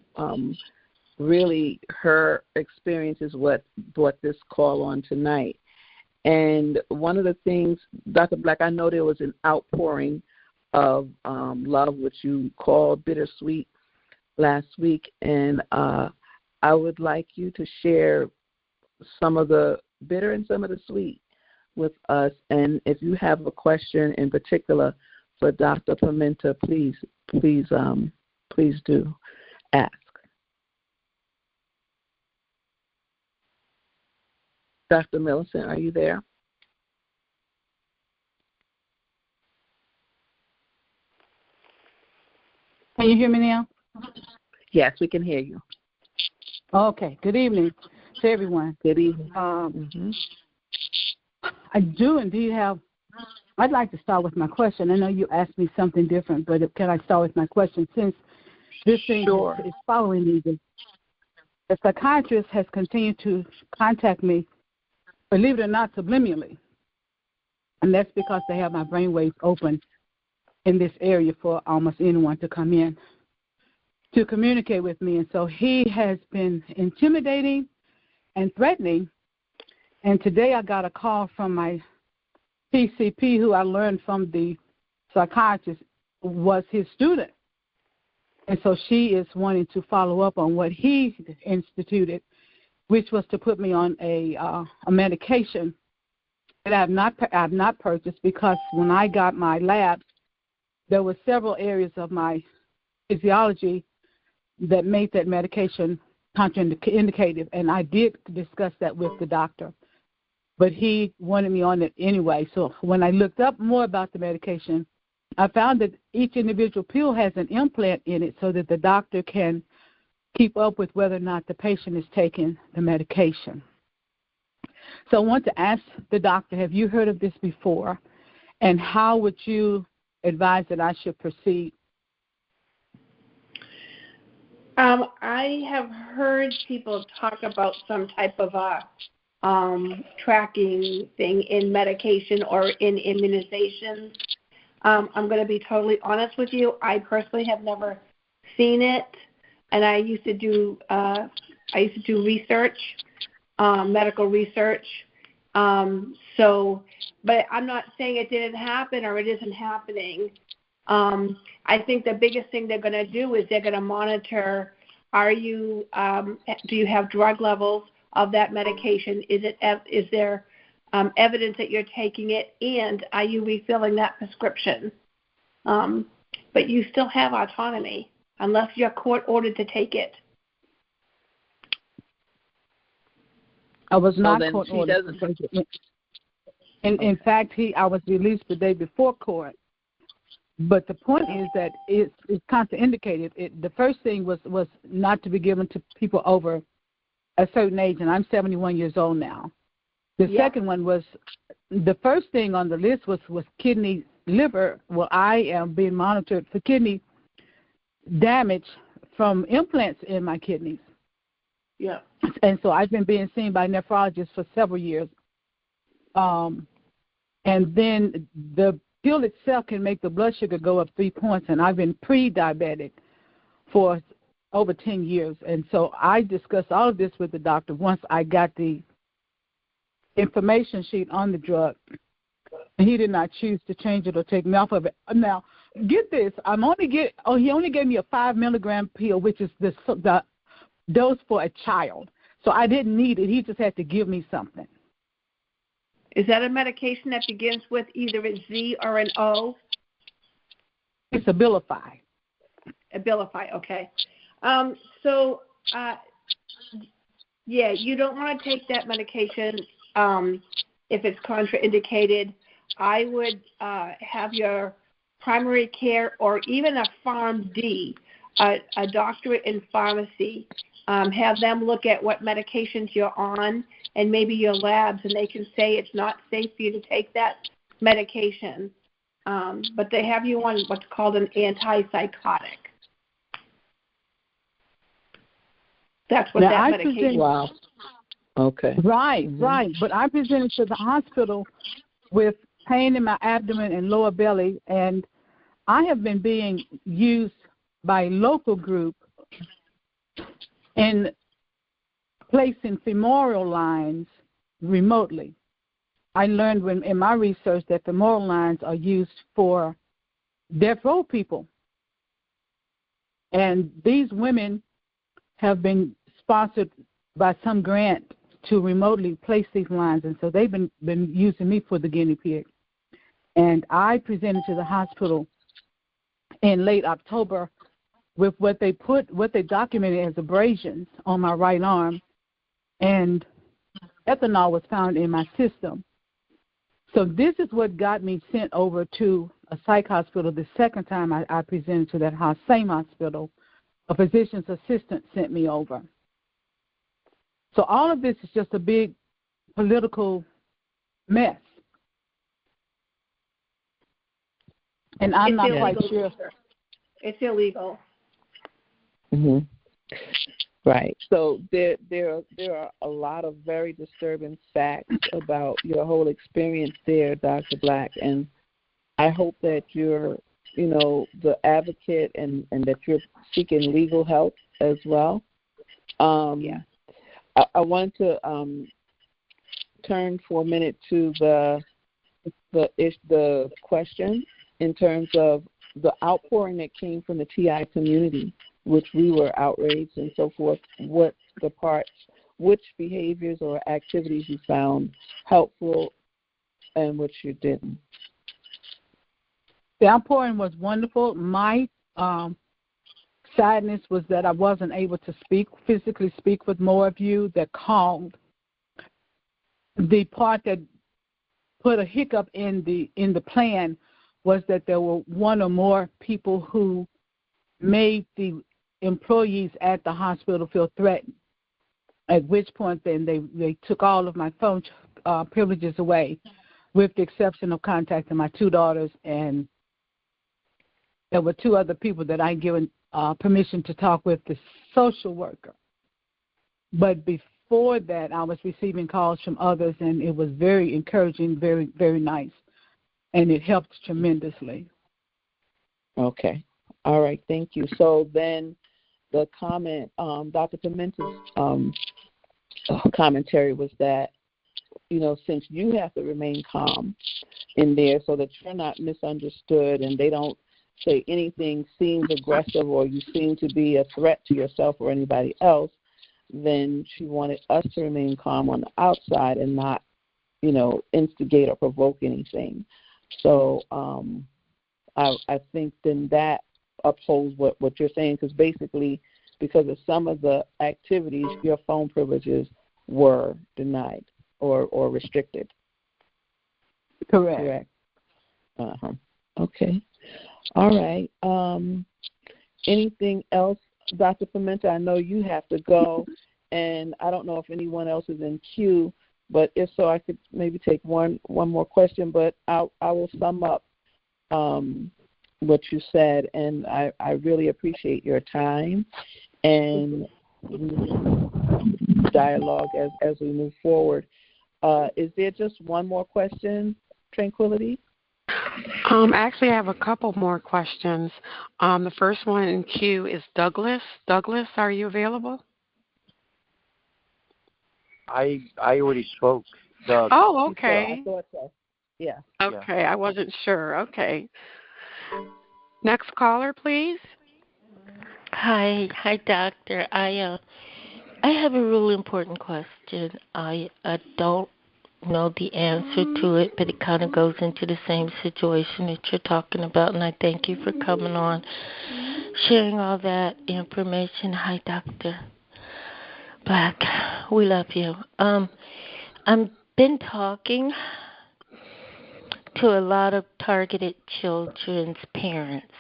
really, her experience is what brought this call on tonight. And one of the things, Dr. Black, I know there was an outpouring of love, which you called bittersweet last week, and I would like you to share some of the bitter and some of the sweet with us. And if you have a question in particular for Dr. Pimenta, please do ask. Dr. Millicent, are you there? Can you hear me now? Yes, we can hear you. Okay. Good evening to everyone. Good evening. I do indeed have. I'd like to start with my question. I know you asked me something different, but can I start with my question since this thing is following me? The psychiatrist has continued to contact me, believe it or not, subliminally. And that's because they have my brainwaves open in this area for almost anyone to come in to communicate with me. And so he has been intimidating and threatening. And today I got a call from my PCP, who I learned from the psychiatrist was his student. And so she is wanting to follow up on what he instituted, which was to put me on a medication that I have not purchased, because when I got my labs, there were several areas of my physiology that made that medication contraindicated, and I did discuss that with the doctor. But he wanted me on it anyway. So when I looked up more about the medication, I found that each individual pill has an implant in it so that the doctor can keep up with whether or not the patient is taking the medication. So I want to ask the doctor, have you heard of this before? And how would you advise that I should proceed? I have heard people talk about some type of tracking thing in medication or in immunizations. I'm going to be totally honest with you. I personally have never seen it, and I used to do research, medical research. But I'm not saying it didn't happen or it isn't happening. I think the biggest thing they're going to do is they're going to monitor: do you have drug levels of that medication? Is there evidence that you're taking it, and are you refilling that prescription? But you still have autonomy unless you're court ordered to take it. I was not court ordered to take it. In fact, I was released the day before court. But the point is that it's contraindicated. The first thing was not to be given to people over a certain age, and I'm 71 years old now. The second one was, the first thing on the list was kidney, liver. Well, I am being monitored for kidney damage from implants in my kidneys. Yeah. And so I've been being seen by nephrologists for several years. And then the pill itself can make the blood sugar go up 3 points, and I've been pre-diabetic for over 10 years. And so I discussed all of this with the doctor once I got the information sheet on the drug, and he did not choose to change it or take me off of it. Now, get this, he only gave me a 5 milligram pill, which is the dose for a child. So I didn't need it. He just had to give me something. Is that a medication that begins with either a Z or an O? It's Abilify. Abilify, okay. You don't want to take that medication if it's contraindicated. I would have your primary care or even a PharmD, a doctorate in pharmacy, have them look at what medications you're on and maybe your labs, and they can say it's not safe for you to take that medication. But they have you on what's called an antipsychotic. That's what that medication is. Wow. Okay. Right. But I presented to the hospital with pain in my abdomen and lower belly, and I have been being used by a local group in placing femoral lines remotely. I learned in my research that femoral lines are used for death row people. And these women have been sponsored by some grant to remotely place these lines, and so they've been using me for the guinea pig. And I presented to the hospital in late October with what they documented as abrasions on my right arm, and ethanol was found in my system. So this is what got me sent over to a psych hospital. The second time I presented to that same hospital, a physician's assistant sent me over. So all of this is just a big political mess. And I'm not quite sure. It's illegal. Mm-hmm. Right. So there are a lot of very disturbing facts about your whole experience there, Dr. Black, and I hope that you're, the advocate and that you're seeking legal help as well. I want to turn for a minute to the question in terms of the outpouring that came from the TI community, which we were outraged and so forth. Which behaviors or activities you found helpful and which you didn't? The outpouring was wonderful. My sadness was that I wasn't able to physically speak with more of you that called. The part that put a hiccup in the plan was that there were one or more people who made the employees at the hospital feel threatened, at which point then they took all of my phone privileges away, with the exception of contacting my two daughters, and there were two other people that I given permission to talk with, the social worker. But before that, I was receiving calls from others, and it was very encouraging, very, very nice, and it helped tremendously. Okay. All right. Thank you. So then the comment, Dr. Pimenta's commentary was that, since you have to remain calm in there so that you're not misunderstood and they don't say anything seems aggressive or you seem to be a threat to yourself or anybody else, then she wanted us to remain calm on the outside and not, instigate or provoke anything. So I think then that upholds what you're saying, because basically because of some of the activities, your phone privileges were denied or restricted. Correct. Uh-huh. Okay. All right. Anything else, Dr. Pimenta? I know you have to go, and I don't know if anyone else is in queue, but if so, I could maybe take one more question, but I will sum up what you said, and I really appreciate your time and dialogue as we move forward. Is there just one more question, Tranquility? Actually, I have a couple more questions. The first one in queue is Douglas. Douglas, are you available? I already spoke, Doug. Oh, okay. I thought so. Yeah. Okay, I wasn't sure. Okay. Next caller, please. Hi, doctor. I have a really important question. I don't know the answer to it, but it kind of goes into the same situation that you're talking about, and I thank you for coming on, sharing all that information. Hi, Dr. Black. We love you. I've been talking to a lot of targeted children's parents.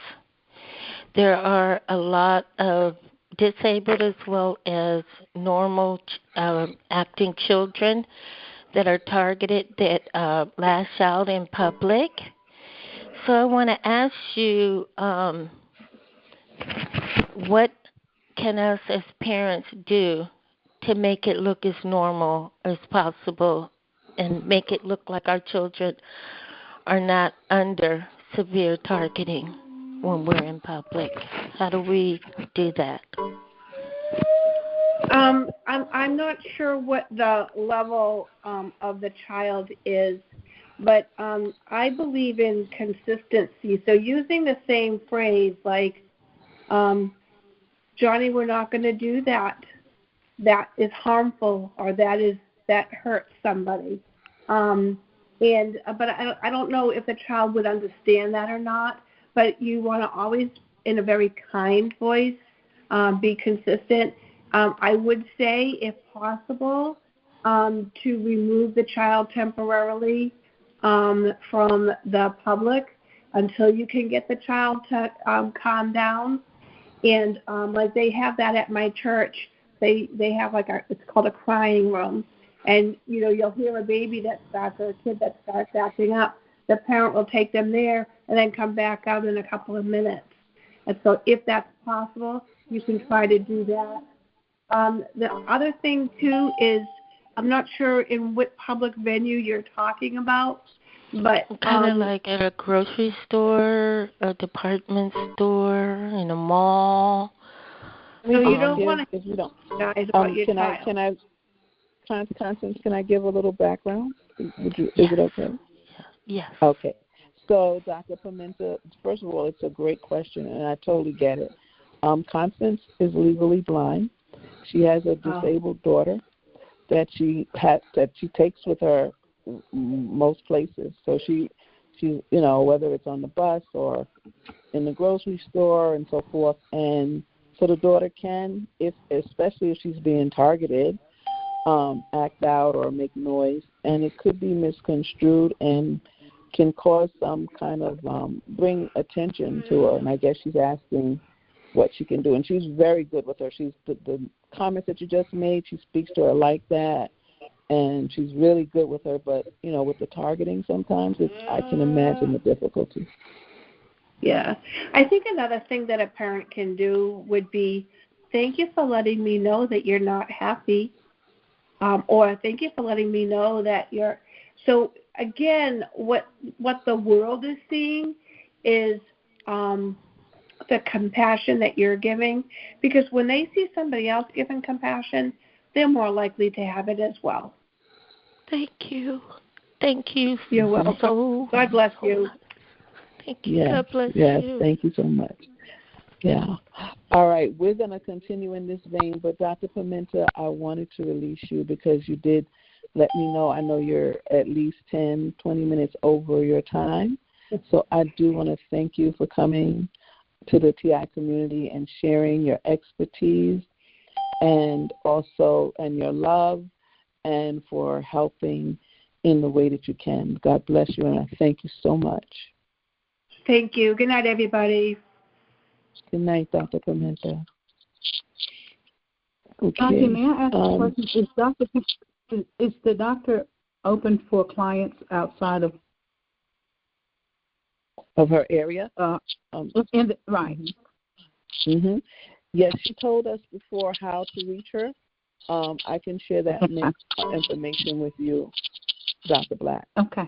There are a lot of disabled as well as normal acting children that are targeted that lash out in public. So I want to ask you, what can us as parents do to make it look as normal as possible and make it look like our children are not under severe targeting when we're in public? How do we do that? I'm not sure what the level of the child is, but I believe in consistency. So using the same phrase like, Johnny, we're not going to do that. That is harmful, or that hurts somebody. But I don't know if the child would understand that or not. But you want to always, in a very kind voice, be consistent. I would say, if possible, to remove the child temporarily from the public until you can get the child to calm down. And like they have that at my church. They have it's called a crying room. And, you'll hear a baby that starts or a kid that starts acting up. The parent will take them there and then come back out in a couple of minutes. And so if that's possible, you can try to do that. The other thing, too, is I'm not sure in what public venue you're talking about, but kind of like at a grocery store, a department store, in a mall. So you don't want to. If you don't, Constance, can I give a little background? Is it okay? Yes. Okay. So, Dr. Pimenta, first of all, it's a great question, and I totally get it. Constance is legally blind. She has a disabled daughter that she takes with her most places. So she whether it's on the bus or in the grocery store and so forth. And so the daughter can, especially if she's being targeted, act out or make noise, and it could be misconstrued and can cause some kind of bring attention to her. And I guess she's asking what she can do, and she's very good with her. She's the comments that you just made, she speaks to her like that, and she's really good with her. But with the targeting, sometimes I can imagine the difficulty. Yeah, I think another thing that a parent can do would be, thank you for letting me know that you're not happy, or thank you for letting me know that you're. So again, what the world is seeing is the compassion that you're giving, because when they see somebody else giving compassion, they're more likely to have it as well. Thank you. Thank you. You're welcome. So God bless you. Thank you. Yes, God bless yes, you. Thank you so much. Yeah. All right, we're going to continue in this vein, but Dr. Pimenta, I wanted to release you because you did let me know. I know you're at least 10, 20 minutes over your time. So I do want to thank you for coming to the TI community and sharing your expertise and your love, and for helping in the way that you can. God bless you, and I thank you so much. Thank you. Good night, everybody. Good night, Dr. Pimenta. Okay. Doctor, may I ask a question? Is the doctor open for clients outside of her area? Right. Mm-hmm. Yes, she told us before how to reach her. I can share that information with you, Dr. Black. Okay.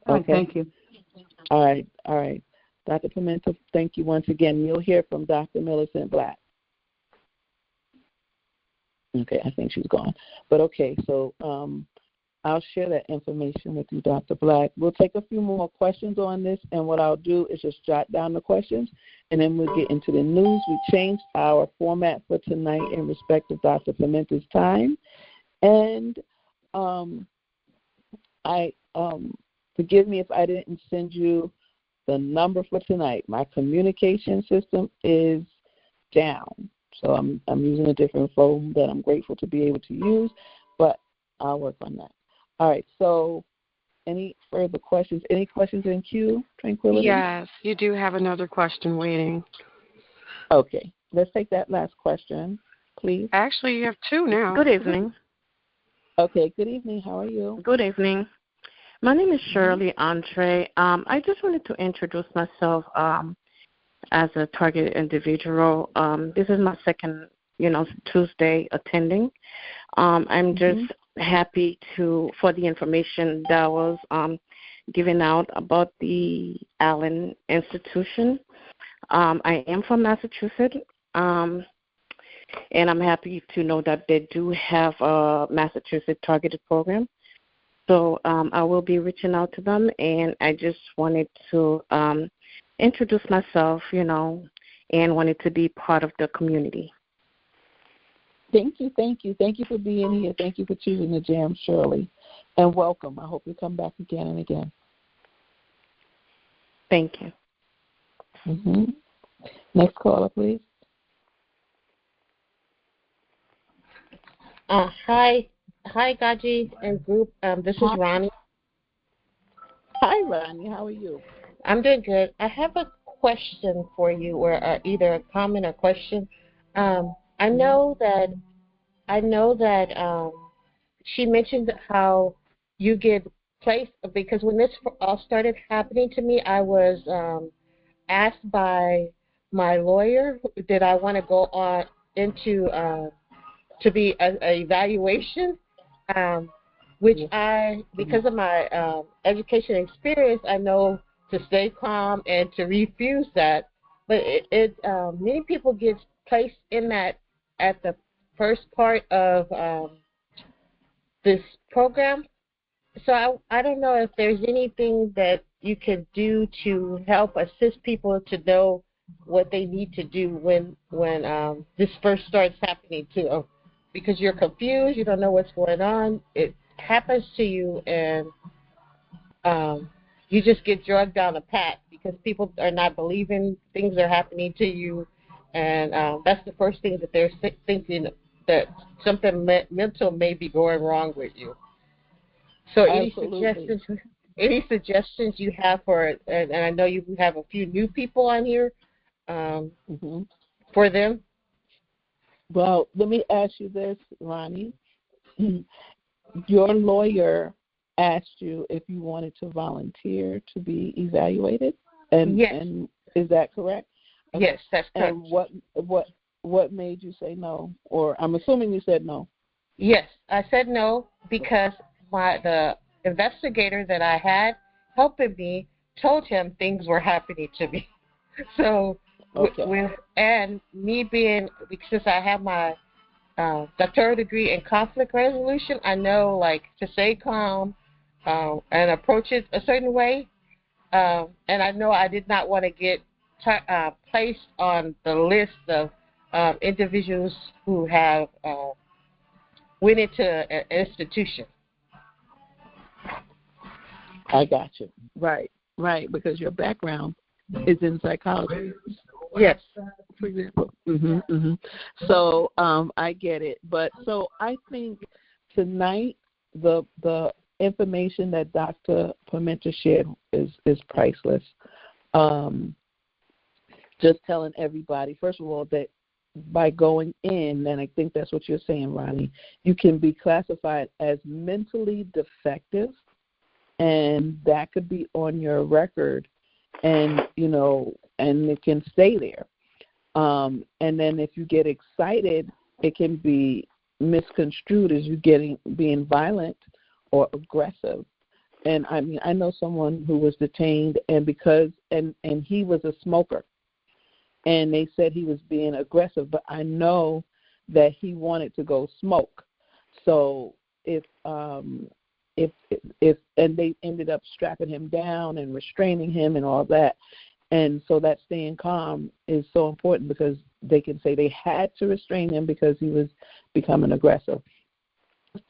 All right, thank you. All right. Dr. Pimenta, thank you once again. You'll hear from Dr. Millicent Black. Okay, I think she's gone. But okay, so I'll share that information with you, Dr. Black. We'll take a few more questions on this, and what I'll do is just jot down the questions, and then we'll get into the news. We changed our format for tonight in respect of Dr. Pimenta's time. And forgive me if I didn't send you the number for tonight. My communication system is down, so I'm using a different phone that I'm grateful to be able to use, but I'll work on that. All right, so any further questions? Any questions in queue, Tranquility? Yes, you do have another question waiting. Okay, let's take that last question, please. Actually, you have two now. Good evening. Okay, good evening. How are you? Good evening. My name is Shirley Andre. I just wanted to introduce myself as a targeted individual. This is my second, Tuesday attending. I'm just happy for the information that was given out about the Allen Institution. I am from Massachusetts, and I'm happy to know that they do have a Massachusetts targeted program. So I will be reaching out to them, and I just wanted to introduce myself, and wanted to be part of the community. Thank you. Thank you for being here. Thank you for choosing the J.A.M, Shirley, and welcome. I hope you come back again and again. Thank you. Next caller, please. Hi, GoGi and group. This is Ronnie. Ronnie. How are you? I'm doing good. I have a question for you, or either a comment or question. I know that she mentioned how you get placed, because when this all started happening to me, I was asked by my lawyer did I want to go on into to be an evaluation, which because of my education experience, I know to stay calm and to refuse that. But many people get placed in that at the first part of this program. So I don't know if there's anything that you can do to help assist people to know what they need to do when this first starts happening to them, because you're confused, you don't know what's going on. It happens to you, and you just get drugged down a path because people are not believing things are happening to you, and that's the first thing that they're thinking, that something mental may be going wrong with you. So any suggestions you have for, and I know you have a few new people on here, for them? Well, let me ask you this, Ronnie. Your lawyer asked you if you wanted to volunteer to be evaluated, and yes. And is that correct? Okay. Yes, that's correct. And what made you say no? Or I'm assuming you said no. Yes, I said no because the investigator that I had helping me told him things were happening to me. So, and me being, since I have my doctoral degree in conflict resolution, I know to stay calm and approach it a certain way. And I know I did not want to get placed on the list of individuals who have went into an institution. I got you. Right, because your background is in psychology. Yes. For example. So I get it. But so I think tonight the information that Dr. Pimenta shared is priceless. Just telling everybody, first of all, that by going in, and I think that's what you're saying, Ronnie, you can be classified as mentally defective, and that could be on your record, and and it can stay there. And then if you get excited, it can be misconstrued as you being violent or aggressive. And I mean, I know someone who was detained, and and he was a smoker, and they said he was being aggressive, but I know that he wanted to go smoke. So if and they ended up strapping him down and restraining him and all that. And so that staying calm is so important, because they can say they had to restrain him because he was becoming aggressive.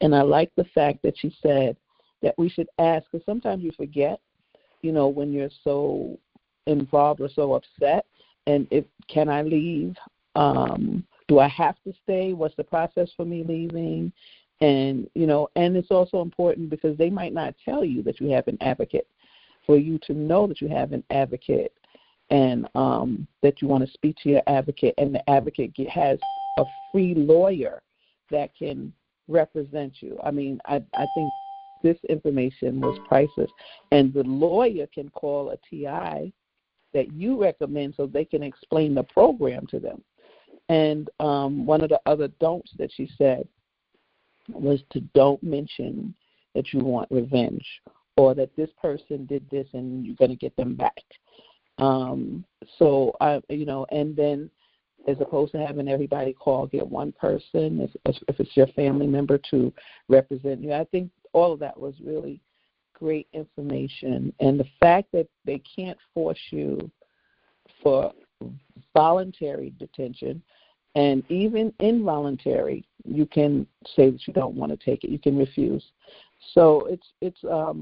And I like the fact that she said that we should ask, because sometimes you forget, when you're so involved or so upset, and can I leave? Do I have to stay? What's the process for me leaving? And, and it's also important because they might not tell you that you have an advocate, for you to know that you have an advocate, and that you want to speak to your advocate, and the advocate has a free lawyer that can represent you. I mean, I think this information was priceless. And the lawyer can call a TI that you recommend so they can explain the program to them. And one of the other don'ts that she said was to don't mention that you want revenge, or that this person did this and you're going to get them back. So and then as opposed to having everybody call, get one person, if it's your family member, to represent you. I think all of that was really great information. And the fact that they can't force you for voluntary detention, and even involuntary, you can say that you don't want to take it. You can refuse. So it's I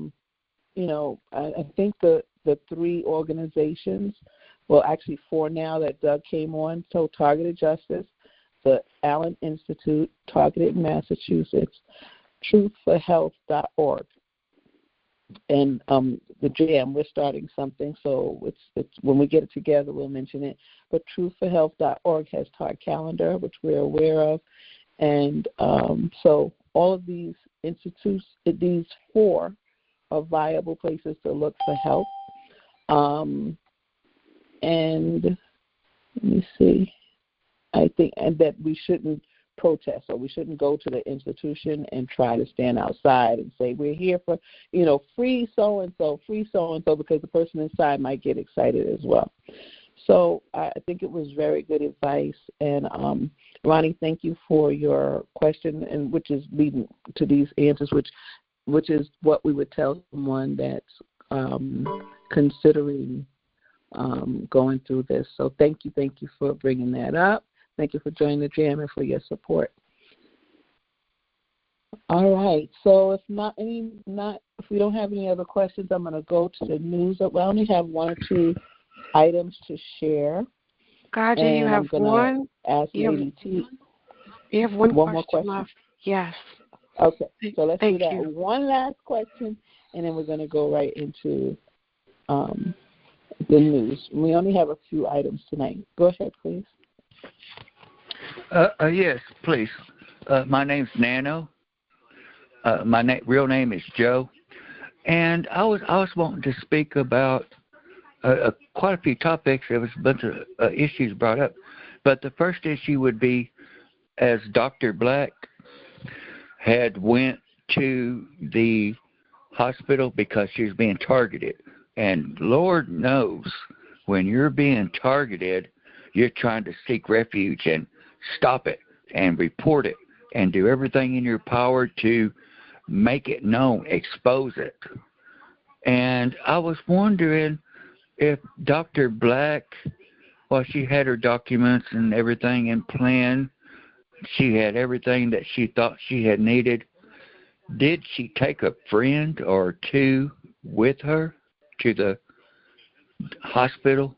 think the three organizations, well, actually four now that Doug came on, so Targeted Justice, the Allen Institute, Targeted Massachusetts, truthforhealth.org. the J.A.M, we're starting something, so it's when we get it together, we'll mention it. But truthforhealth.org has Tart Calendar, which we're aware of. And so all of these institutes, these 4 are viable places to look for help. And let me see. I think that we shouldn't protest, or we shouldn't go to the institution and try to stand outside and say we're here for, free so-and-so, because the person inside might get excited as well. So I think it was very good advice. And Ronnie, thank you for your question, and which is leading to these answers, which is what we would tell someone that's considering going through this. So thank you for bringing that up. Thank you for joining the J.A.M and for your support. All right. So if we don't have any other questions, I'm going to go to the news. I only have 1 or 2 items to share. GoGi, you have one. Ask Lady T. You have one more question left. Yes. Okay. So let's do that. You. One last question, and then we're going to go right into the news. We only have a few items tonight. Go ahead, please. Yes, please. My name's Nano. My real name is Joe, and I was wanting to speak about quite a few topics. There was a bunch of issues brought up, but the first issue would be, as Dr. Black had went to the hospital because she was being targeted, and Lord knows when you're being targeted, you're trying to seek refuge and stop it and report it and do everything in your power to make it known, expose it. And I was wondering if Dr. Black, while she had her documents and everything in plan, she had everything that she thought she had needed, did she take a friend or 2 with her to the hospital?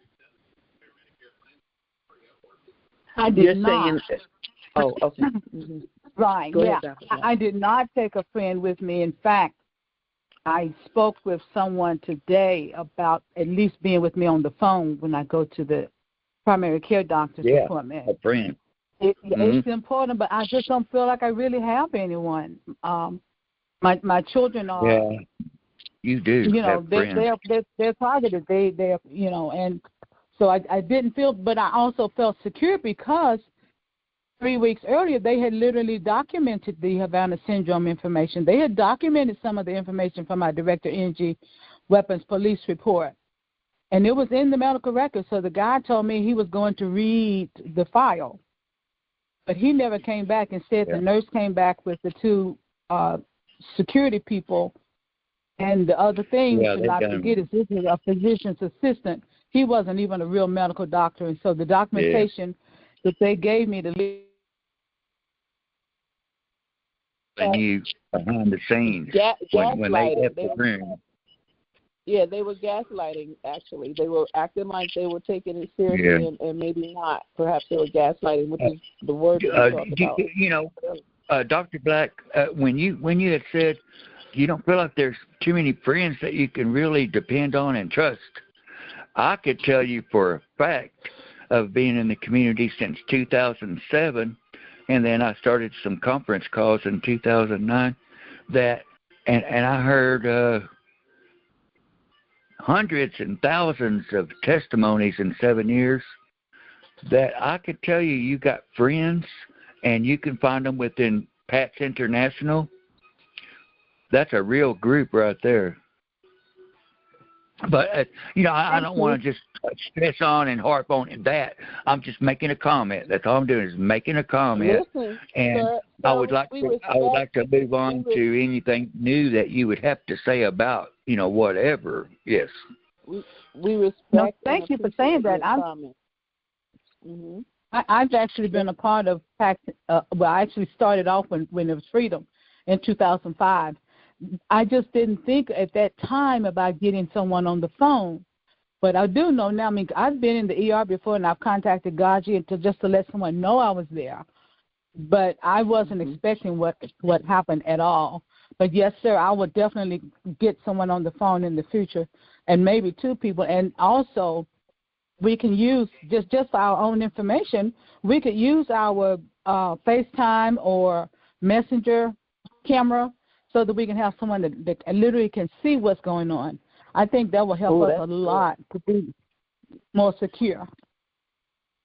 I did not. Oh, okay. Mm-hmm. Right, yeah. I did not take a friend with me. In fact, I spoke with someone today about at least being with me on the phone when I go to the primary care doctor's appointment. A friend. It's important, but I just don't feel like I really have anyone. My children are. Yeah, you do. They're targeted. They're and so I didn't feel, but I also felt secure because 3 weeks earlier they had literally documented the Havana syndrome information. They had documented some of the information from our Director NG Weapons Police report, and it was in the medical record. So the guy told me he was going to read the file, but he never came back and said the nurse came back with the 2 security people. And the other thing to not forget is this is a physician's assistant. He wasn't even a real medical doctor, and so the documentation that they gave me to leave. And you behind the scenes when they left the room. Yeah, they were gaslighting, actually. They were acting like they were taking it seriously and maybe not. Perhaps they were gaslighting, which is the word that we talk about. Dr. Black, when you had said you don't feel like there's too many friends that you can really depend on and trust, I could tell you for a fact of being in the community since 2007, and then I started some conference calls in 2009, that, and I heard hundreds and thousands of testimonies in 7 years, that I could tell you got friends, and you can find them within PATS International. That's a real group right there. But, I don't want to just stress on and harp on that. I'm just making a comment. That's all I'm doing is making a comment. Listen, and sir, I would like to move on to anything new that you would have to say about, whatever. Yes. We respect. No, thank you for saying that. I've actually been a part of PACT. I actually started off when it was Freedom in 2005. I just didn't think at that time about getting someone on the phone. But I do know now, I've been in the ER before, and I've contacted GoGi just to let someone know I was there. But I wasn't expecting what happened at all. But yes, sir, I will definitely get someone on the phone in the future, and maybe 2 people. And also, we can use, just for our own information, we could use our FaceTime or Messenger camera so that we can have someone that literally can see what's going on. I think that will help us a lot to be more secure.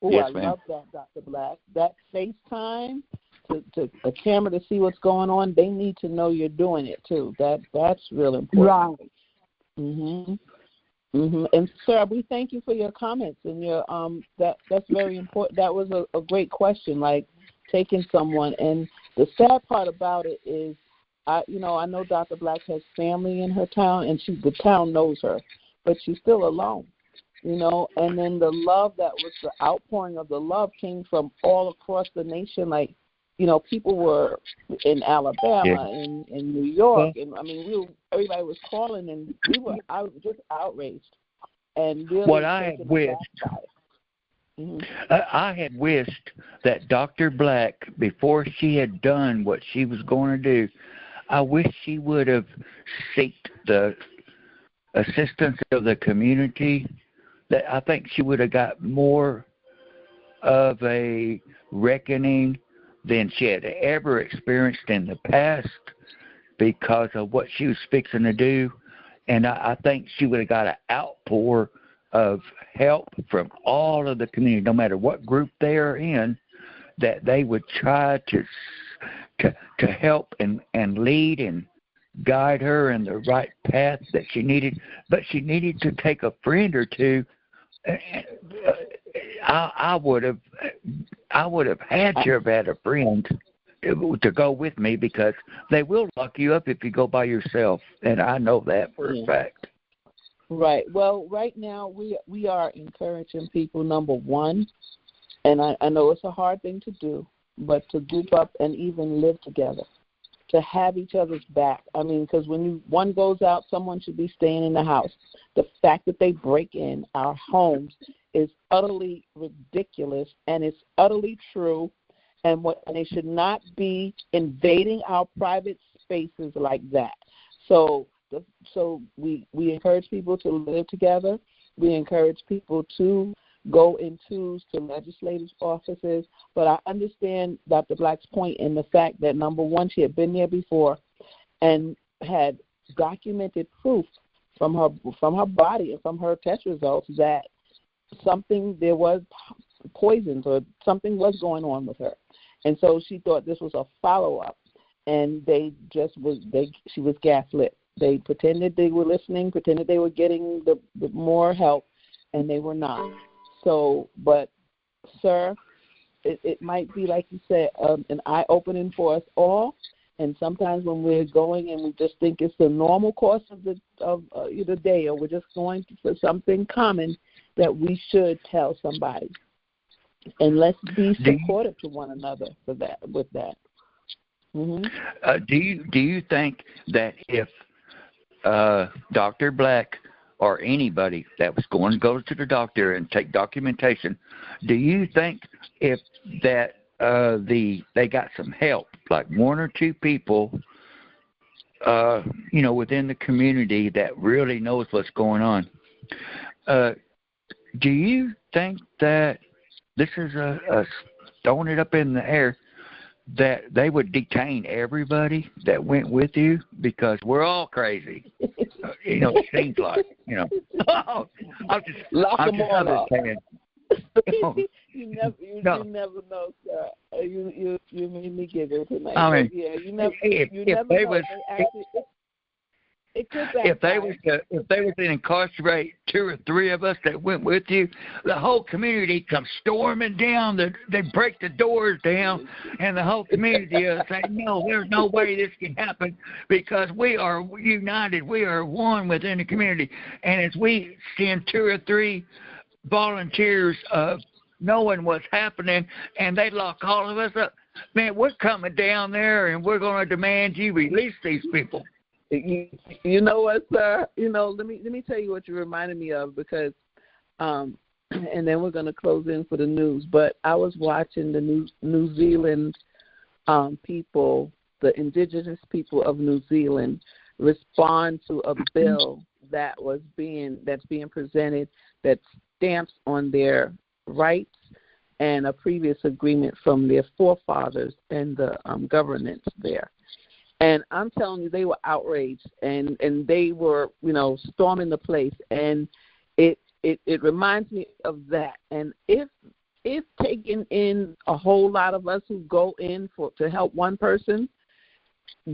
Oh, yes, I love that, Dr. Black. That FaceTime, to a camera to see what's going on, they need to know you're doing it too. That's real important. Right. Mhm. Mhm. And sir, we thank you for your comments and your that's very important. That was a great question, like taking someone. And the sad part about it is, I know Dr. Black has family in her town, and the town knows her, but she's still alone. And then the love that was the outpouring of the love came from all across the nation. Like, people were in Alabama and in New York, and I mean, everybody was calling, and I was just outraged. And really, what I had wished, I had wished that Dr. Black, before she had done what she was going to do, I wish she would have sought the assistance of the community. That I think she would have got more of a reckoning than she had ever experienced in the past because of what she was fixing to do. And I think she would have got an outpour of help from all of the community, no matter what group they are in, that they would try to help and lead and guide her in the right path that she needed. But she needed to take a friend or two. I would have had to have had a friend to go with me, because they will lock you up if you go by yourself, and I know that for a fact. Right. Well, right now we are encouraging people, number one, and I know it's a hard thing to do, but to group up and even live together, to have each other's back. I mean, because when one goes out, someone should be staying in the house. The fact that they break in our homes is utterly ridiculous, and it's utterly true. And they should not be invading our private spaces like that. So we encourage people to live together. We encourage people to go in twos to legislative offices. But I understand Dr. Black's point in the fact that, number one, she had been there before and had documented proof from her body and from her test results that there was poisons or something was going on with her. And so she thought this was a follow-up, and she was gaslit. They pretended they were listening, pretended they were getting the more help, and they were not. So, but, sir, it might be, like you said, an eye-opening for us all. And sometimes when we're going and we just think it's the normal course of the day, or we're just going for something common, that we should tell somebody. And let's be supportive to one another with that. Mm-hmm. Do you think that if Dr. Black or anybody that was going to go to the doctor and take documentation, do you think if that they got some help, like 1 or 2 people, within the community that really knows what's going on, do you think that this is a throwing it up in the air, that they would detain everybody that went with you? Because we're all crazy. It seems like, I'm just understanding. You never know, sir. You made me giggle tonight. I mean, if they was to incarcerate 2 or 3 of us that went with you, the whole community comes storming down. They break the doors down, and the whole community will say, "No, there's no way this can happen, because we are united. We are one within the community." And as we send 2 or 3 volunteers knowing what's happening, and they lock all of us up, man, we're coming down there, and we're going to demand you release these people. You know what, sir? Let me tell you what you reminded me of, because, and then we're going to close in for the news. But I was watching the New Zealand people the indigenous people of New Zealand respond to a bill that's being presented that stamps on their rights and a previous agreement from their forefathers and the governance there. And I'm telling you, they were outraged, and they were, storming the place. And it reminds me of that. And if taking in a whole lot of us who go in to help one person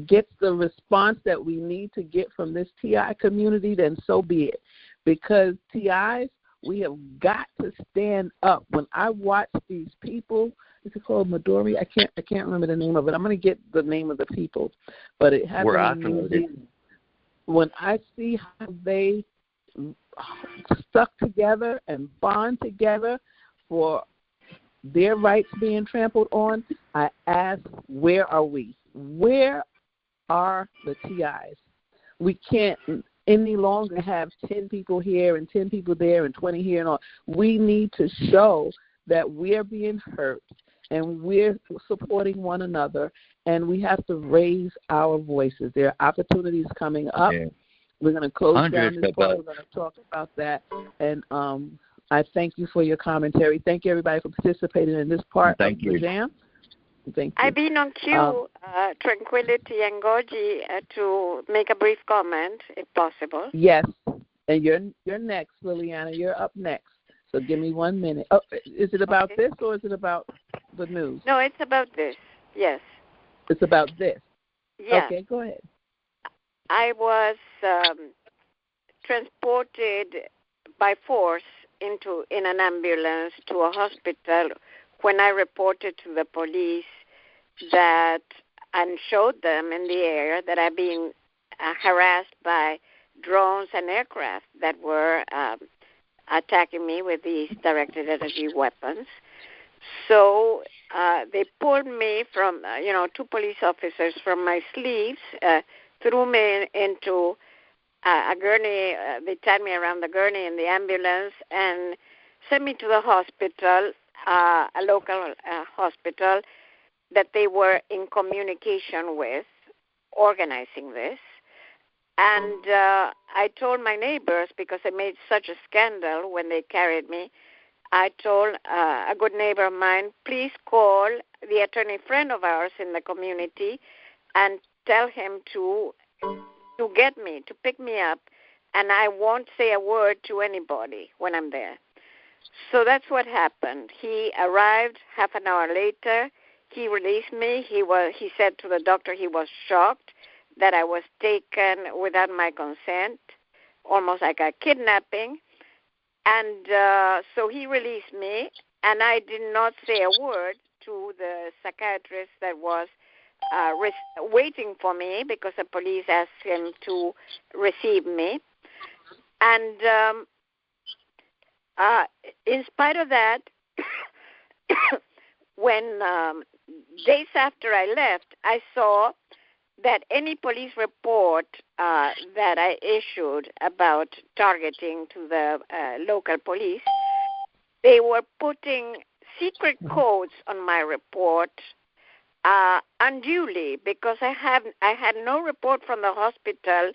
gets the response that we need to get from this TI community, then so be it. Because TIs, we have got to stand up. When I watch these people, is it called Midori? I can't remember the name of it. I'm going to get the name of the people, but it has when I see how they stuck together and bond together for their rights being trampled on, I ask, where are we? Where are the TIs? We can't any longer have 10 people here and 10 people there and 20 here and all. We need to show that we're being hurt and we're supporting one another, and we have to raise our voices. There are opportunities coming up. Yeah. We're going to close down this part. We're going to talk about that. And I thank you for your commentary. Thank you, everybody, for participating in this part of the J.A.M. Thank you. I've been on queue, Tranquility and GoGi, to make a brief comment, if possible. Yes, and you're next, Liliana. You're up next. So give me 1 minute. Oh, is it about this or is it about the news? No, it's about this. Yes. It's about this. Yeah. Okay, go ahead. I was transported by force in an ambulance to a hospital when I reported to the police that and showed them in the area that I've been harassed by drones and aircraft that were attacking me with these directed energy weapons. So they pulled me from, two police officers from my sleeves, threw me into a gurney. They tied me around the gurney in the ambulance and sent me to the hospital, a local hospital that they were in communication with, organizing this. And I told my neighbors, because I made such a scandal when they carried me, I told a good neighbor of mine, please call the attorney friend of ours in the community and tell him to get me, to pick me up, and I won't say a word to anybody when I'm there. So that's what happened. He arrived half an hour later. He released me. He said to the doctor he was shocked that I was taken without my consent, almost like a kidnapping. And so he released me, and I did not say a word to the psychiatrist that was waiting for me because the police asked him to receive me. And in spite of that, when days after I left, I saw that any police report that I issued about targeting to the local police, they were putting secret codes on my report unduly, because I had no report from the hospital.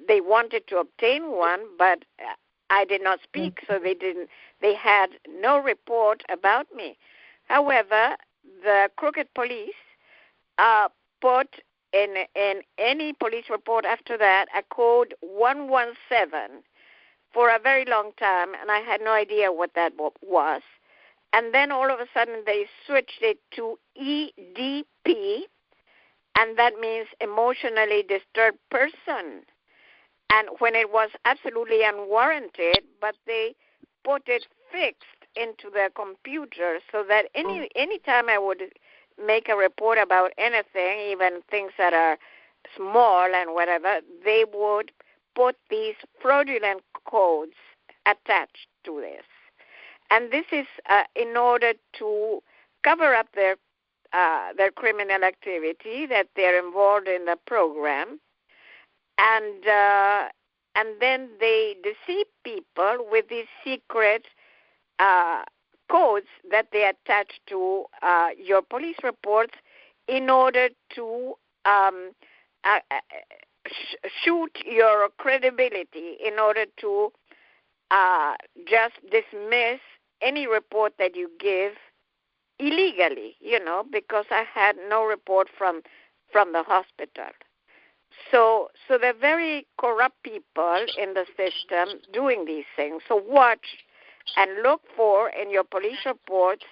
They wanted to obtain one, but I did not speak, so they had no report about me. However, the crooked police put in any police report after that a code 117 for a very long time, and I had no idea what that was. And then all of a sudden they switched it to EDP, and that means emotionally disturbed person. And when it was absolutely unwarranted, but they put it fixed into the computer so that any time I would make a report about anything, even things that are small and whatever, they would put these fraudulent codes attached to this. And this is in order to cover up their criminal activity, that they're involved in the program. And then they deceive people with these secret codes that they attach to your police reports in order to shoot your credibility in order to just dismiss any report that you give illegally, because I had no report from the hospital. So there are very corrupt people in the system doing these things. So watch and look for in your police reports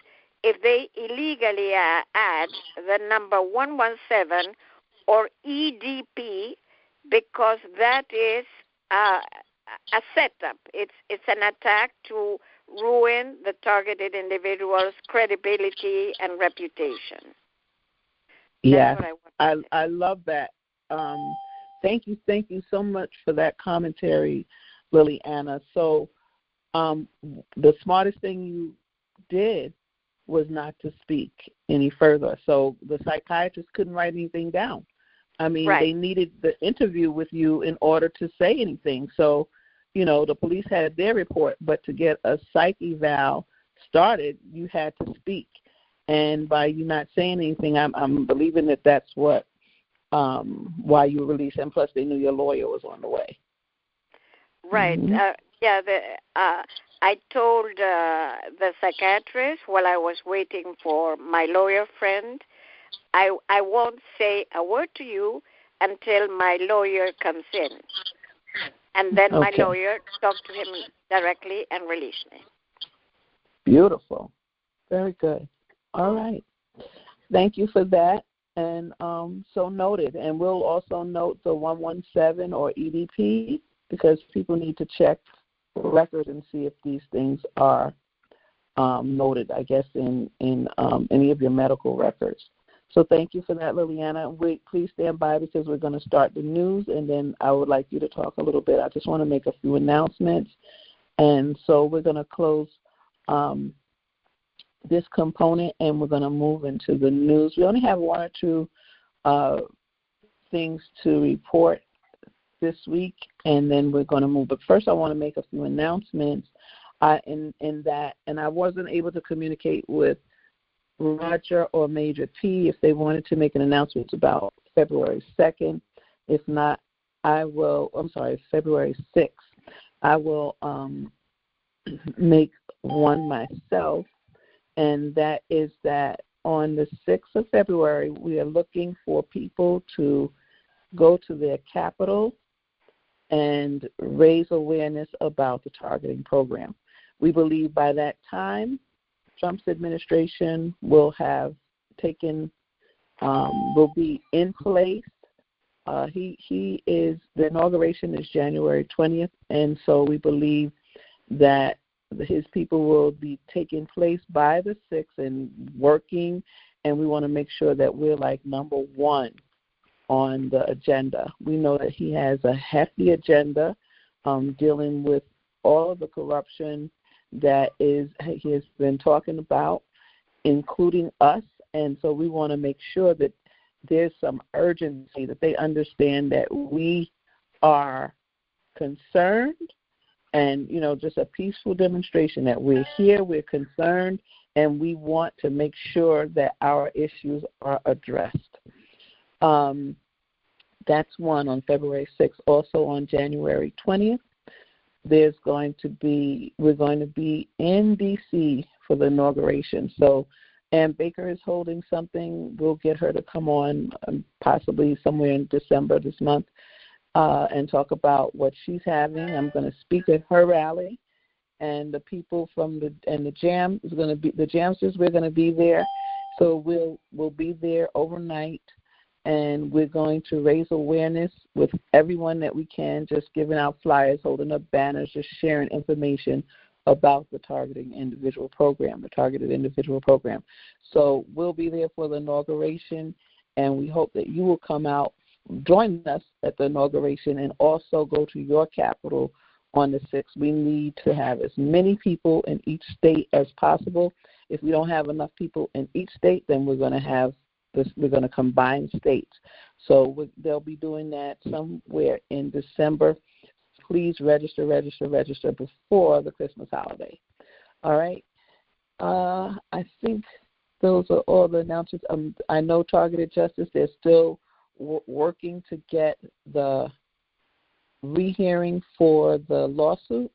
if they illegally add the number 117 or EDP, because that is a setup. It's an attack to ruin the targeted individual's credibility and reputation. Yeah, I love that. Thank you so much for that commentary, Liliana. So the smartest thing you did was not to speak any further. So the psychiatrist couldn't write anything down. I mean, right. They needed the interview with you in order to say anything. So, the police had their report, but to get a psych eval started, you had to speak. And by you not saying anything, I'm believing that that's what why you were released. And plus, they knew your lawyer was on the way. Right. Mm-hmm. I told the psychiatrist while I was waiting for my lawyer friend, I won't say a word to you until my lawyer comes in. And then my lawyer talked to him directly and released me. Beautiful. Very good. All right. Thank you for that. And so noted. And we'll also note the 117 or EDP because people need to check records and see if these things are noted, I guess, in any of your medical records. So thank you for that, Liliana. Please stand by because we're going to start the news, and then I would like you to talk a little bit. I just want to make a few announcements. And so we're going to close this component, and we're going to move into the news. We only have one or two things to report this week, and then we're going to move. But first I want to make a few announcements in that, and I wasn't able to communicate with Roger or Major P if they wanted to make an announcement about February 2nd. If not, February 6th. I will make one myself, and that is that on the 6th of February, we are looking for people to go to their capital and raise awareness about the targeting program. We believe by that time, Trump's administration will have will be in place. The inauguration is January 20th, and so we believe that his people will be taking place by the 6th and working, and we want to make sure that we're like number one on the agenda. We know that he has a hefty agenda dealing with all of the corruption that he has been talking about, including us, and so we want to make sure that there's some urgency, that they understand that we are concerned and, just a peaceful demonstration that we're here, we're concerned, and we want to make sure that our issues are addressed. That's one on February 6th. Also on January 20th, we're going to be in D.C. for the inauguration. So Ann Baker is holding something. We'll get her to come on possibly somewhere in December this month and talk about what she's having. I'm going to speak at her rally, and the people from the J.A.M is going to be the Jamsters. We're going to be there, so we'll be there overnight, and we're going to raise awareness with everyone that we can, just giving out flyers, holding up banners, just sharing information about the targeted individual program. So we'll be there for the inauguration, and we hope that you will come out, join us at the inauguration, and also go to your capital on the 6th. We need to have as many people in each state as possible. If we don't have enough people in each state, then we're going to combine states. So they'll be doing that somewhere in December. Please register before the Christmas holiday. All right. I think those are all the announcements. I know Targeted Justice, they're still working to get the rehearing for the lawsuit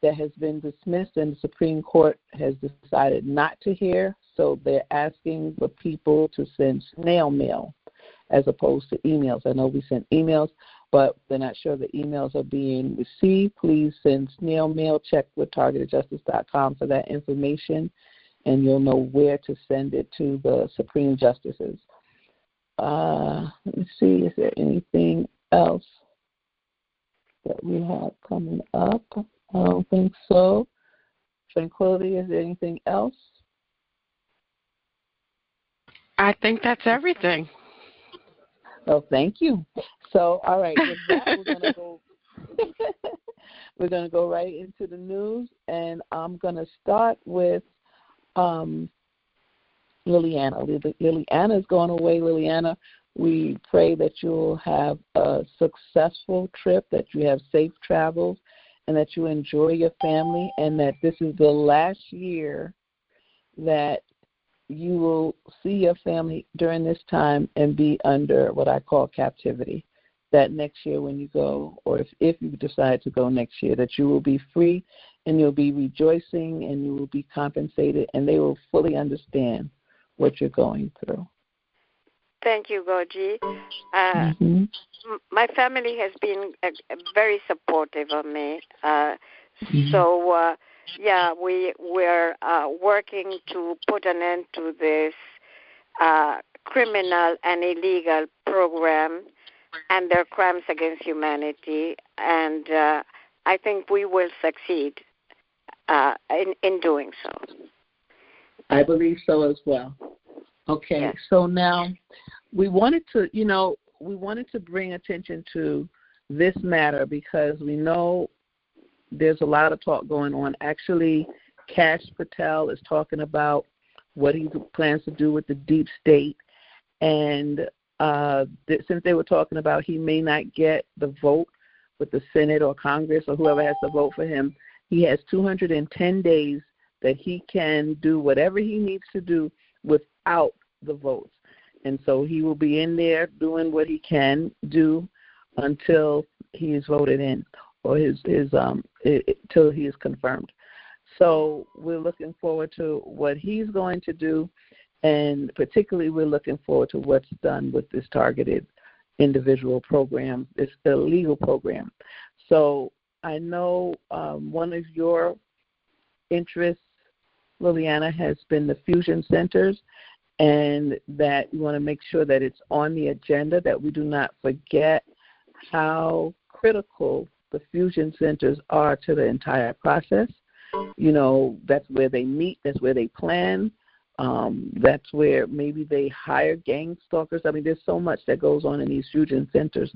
that has been dismissed, and the Supreme Court has decided not to hear. So they're asking the people to send snail mail as opposed to emails. I know we sent emails, but they're not sure the emails are being received. Please send snail mail. Check with targetedjustice.com for that information, and you'll know where to send it to the Supreme Justices. Let me see, is there anything else that we have coming up? I don't think so. Tranquility, is there anything else? I think that's everything. Well, thank you. So, all right, with that, we're gonna go right into the news, and I'm gonna start with Liliana. Liliana is going away. Liliana, we pray that you'll have a successful trip, that you have safe travels, and that you enjoy your family, and that this is the last year that you will see your family during this time and be under what I call captivity. That next year when you go, or if you decide to go next year, that you will be free and you'll be rejoicing and you will be compensated, and they will fully understand what you're going through. Thank you, GoGi. My family has been very supportive of me. So, we're working to put an end to this criminal and illegal program and their crimes against humanity. And I think we will succeed in doing so. I believe so as well. Okay, yes. So now we wanted to bring attention to this matter because we know there's a lot of talk going on. Actually, Kash Patel is talking about what he plans to do with the deep state, and since they were talking about he may not get the vote with the Senate or Congress or whoever has to vote for him, he has 210 days that he can do whatever he needs to do without the votes. And so he will be in there doing what he can do until he is voted in or till he is confirmed. So we're looking forward to what he's going to do, and particularly we're looking forward to what's done with this targeted individual program, this illegal program. So I know one of your interests, Liliana, has been the fusion centers, and that you want to make sure that it's on the agenda, that we do not forget how critical the fusion centers are to the entire process. You know, that's where they meet, that's where they plan, that's where maybe they hire gang stalkers. I mean, there's so much that goes on in these fusion centers.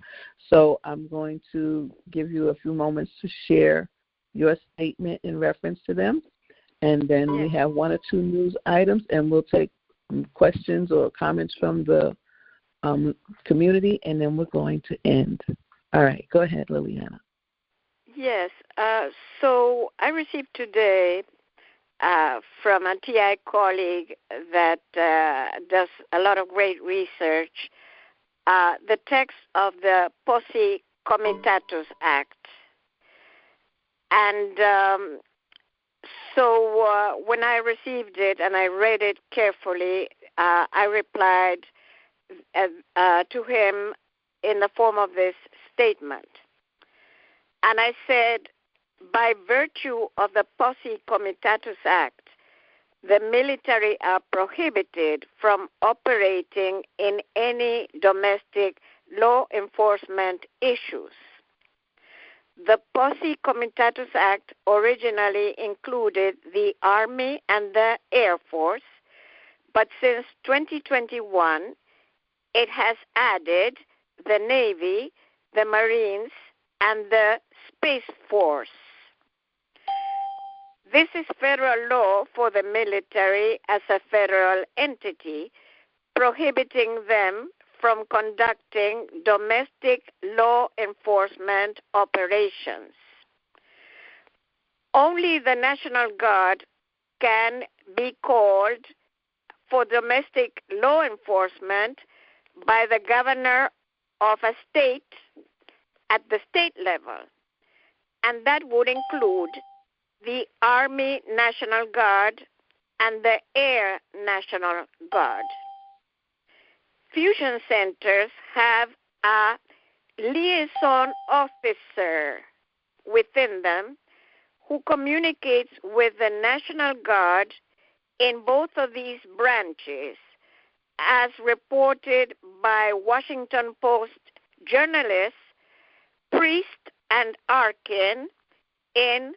So I'm going to give you a few moments to share your statement in reference to them, and then we have one or two news items, and we'll take questions or comments from the community, and then we're going to end. All right, go ahead, Liliana. Yes, so I received today from a TI colleague that does a lot of great research, the text of the Posse Comitatus Act. And so when I received it and I read it carefully, I replied to him in the form of this statement. And I said, by virtue of the Posse Comitatus Act, the military are prohibited from operating in any domestic law enforcement issues. The Posse Comitatus Act originally included the Army and the Air Force, but since 2021, it has added the Navy, the Marines, and the Space Force. This is federal law for the military as a federal entity, prohibiting them from conducting domestic law enforcement operations. Only the National Guard can be called for domestic law enforcement by the governor of a state at the state level, and that would include the Army National Guard and the Air National Guard. Fusion centers have a liaison officer within them who communicates with the National Guard in both of these branches, as reported by Washington Post journalists Priest and Arkin in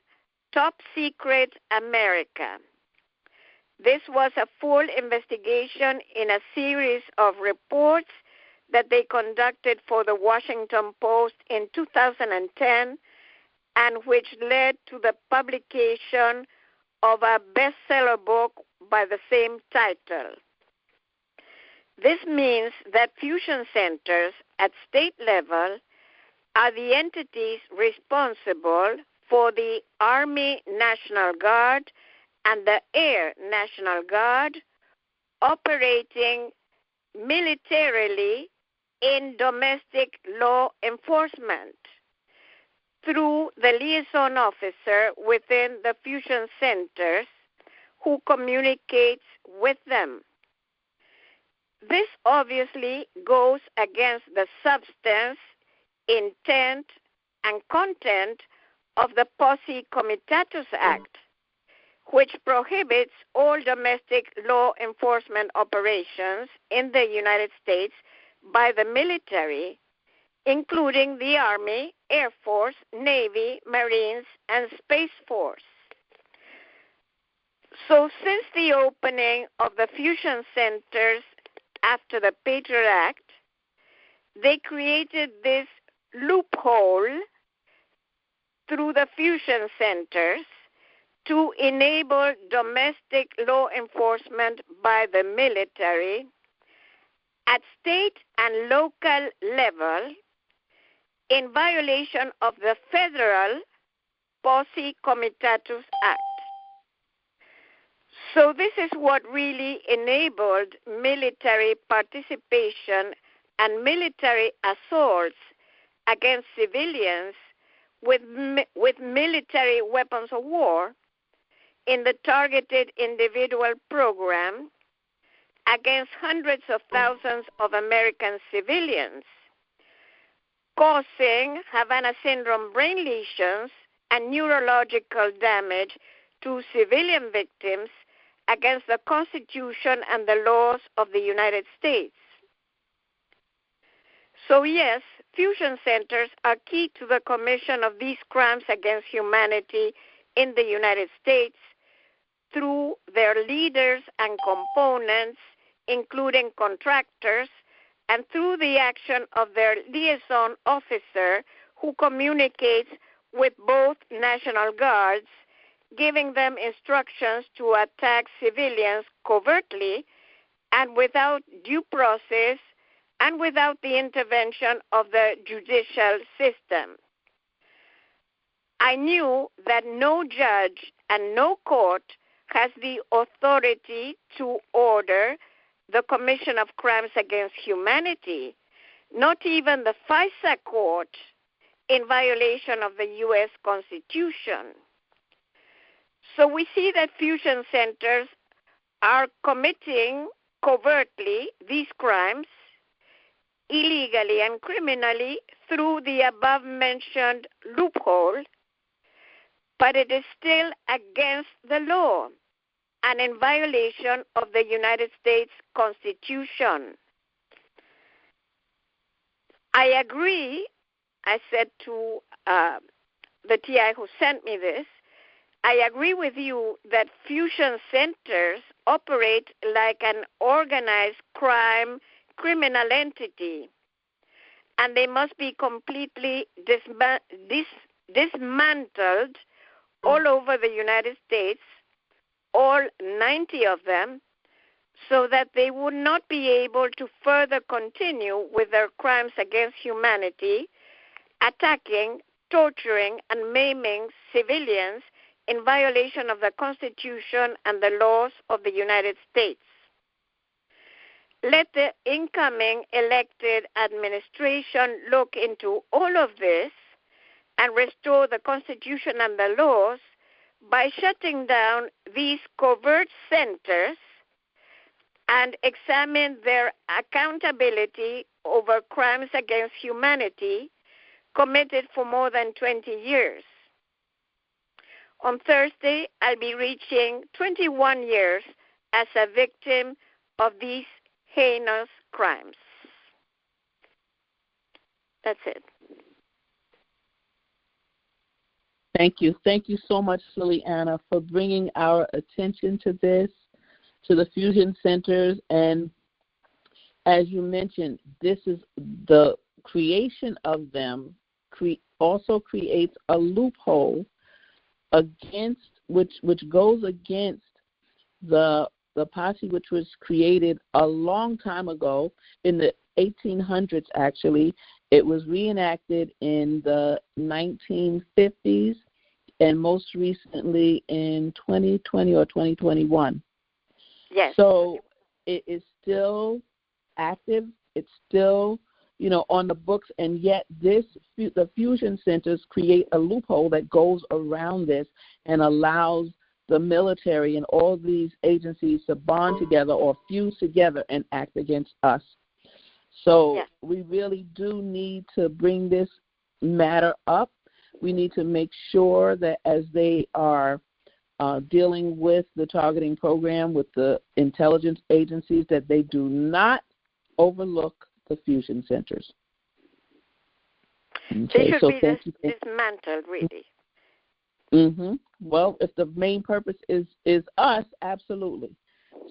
Top Secret America. This was a full investigation in a series of reports that they conducted for the Washington Post in 2010, and which led to the publication of a bestseller book by the same title. This means that fusion centers at state level are the entities responsible for the Army National Guard and the Air National Guard operating militarily in domestic law enforcement through the liaison officer within the fusion centers who communicates with them. This obviously goes against the substance, intent, and content of the Posse Comitatus Act, which prohibits all domestic law enforcement operations in the United States by the military, including the Army, Air Force, Navy, Marines, and Space Force. So since the opening of the fusion centers after the Patriot Act, they created this loophole through the fusion centers to enable domestic law enforcement by the military at state and local level in violation of the federal Posse Comitatus Act. So this is what really enabled military participation and military assaults against civilians with military weapons of war in the targeted individual program against hundreds of thousands of American civilians, causing Havana syndrome brain lesions and neurological damage to civilian victims against the Constitution and the laws of the United States. So yes, fusion centers are key to the commission of these crimes against humanity in the United States through their leaders and components, including contractors, and through the action of their liaison officer who communicates with both National Guards, giving them instructions to attack civilians covertly and without due process and without the intervention of the judicial system. I knew that no judge and no court has the authority to order the commission of crimes against humanity, not even the FISA court, in violation of the U.S. Constitution. So we see that fusion centers are committing covertly these crimes illegally and criminally through the above-mentioned loophole, but it is still against the law and in violation of the United States Constitution. I agree, I said to the TI who sent me this, I agree with you that fusion centers operate like an organized crime criminal entity, and they must be completely dismantled all over the United States, all 90 of them, so that they would not be able to further continue with their crimes against humanity, attacking, torturing, and maiming civilians in violation of the Constitution and the laws of the United States. let the incoming elected administration look into all of this and restore the Constitution and the laws by shutting down these covert centers and examine their accountability over crimes against humanity committed for more than 20 years. On Thursday, I'll be reaching 21 years as a victim of these heinous crimes. That's it. Thank you. Thank you so much, Liliana, for bringing our attention to this, to the fusion centers. And as you mentioned, this is the creation of them also creates a loophole against which goes against the posse, which was created a long time ago in the 1800s. Actually, it was reenacted in the 1950s and most recently in 2020 or 2021. Yes. So it is still active. It's still, on the books, and yet the fusion centers create a loophole that goes around this and allows the military and all these agencies to bond together or fuse together and act against us. So we really do need to bring this matter up. We need to make sure that as they are dealing with the targeting program with the intelligence agencies, that they do not overlook the fusion centers. Okay, they should be dismantled, really. Mm-hmm. Well, if the main purpose is us, absolutely.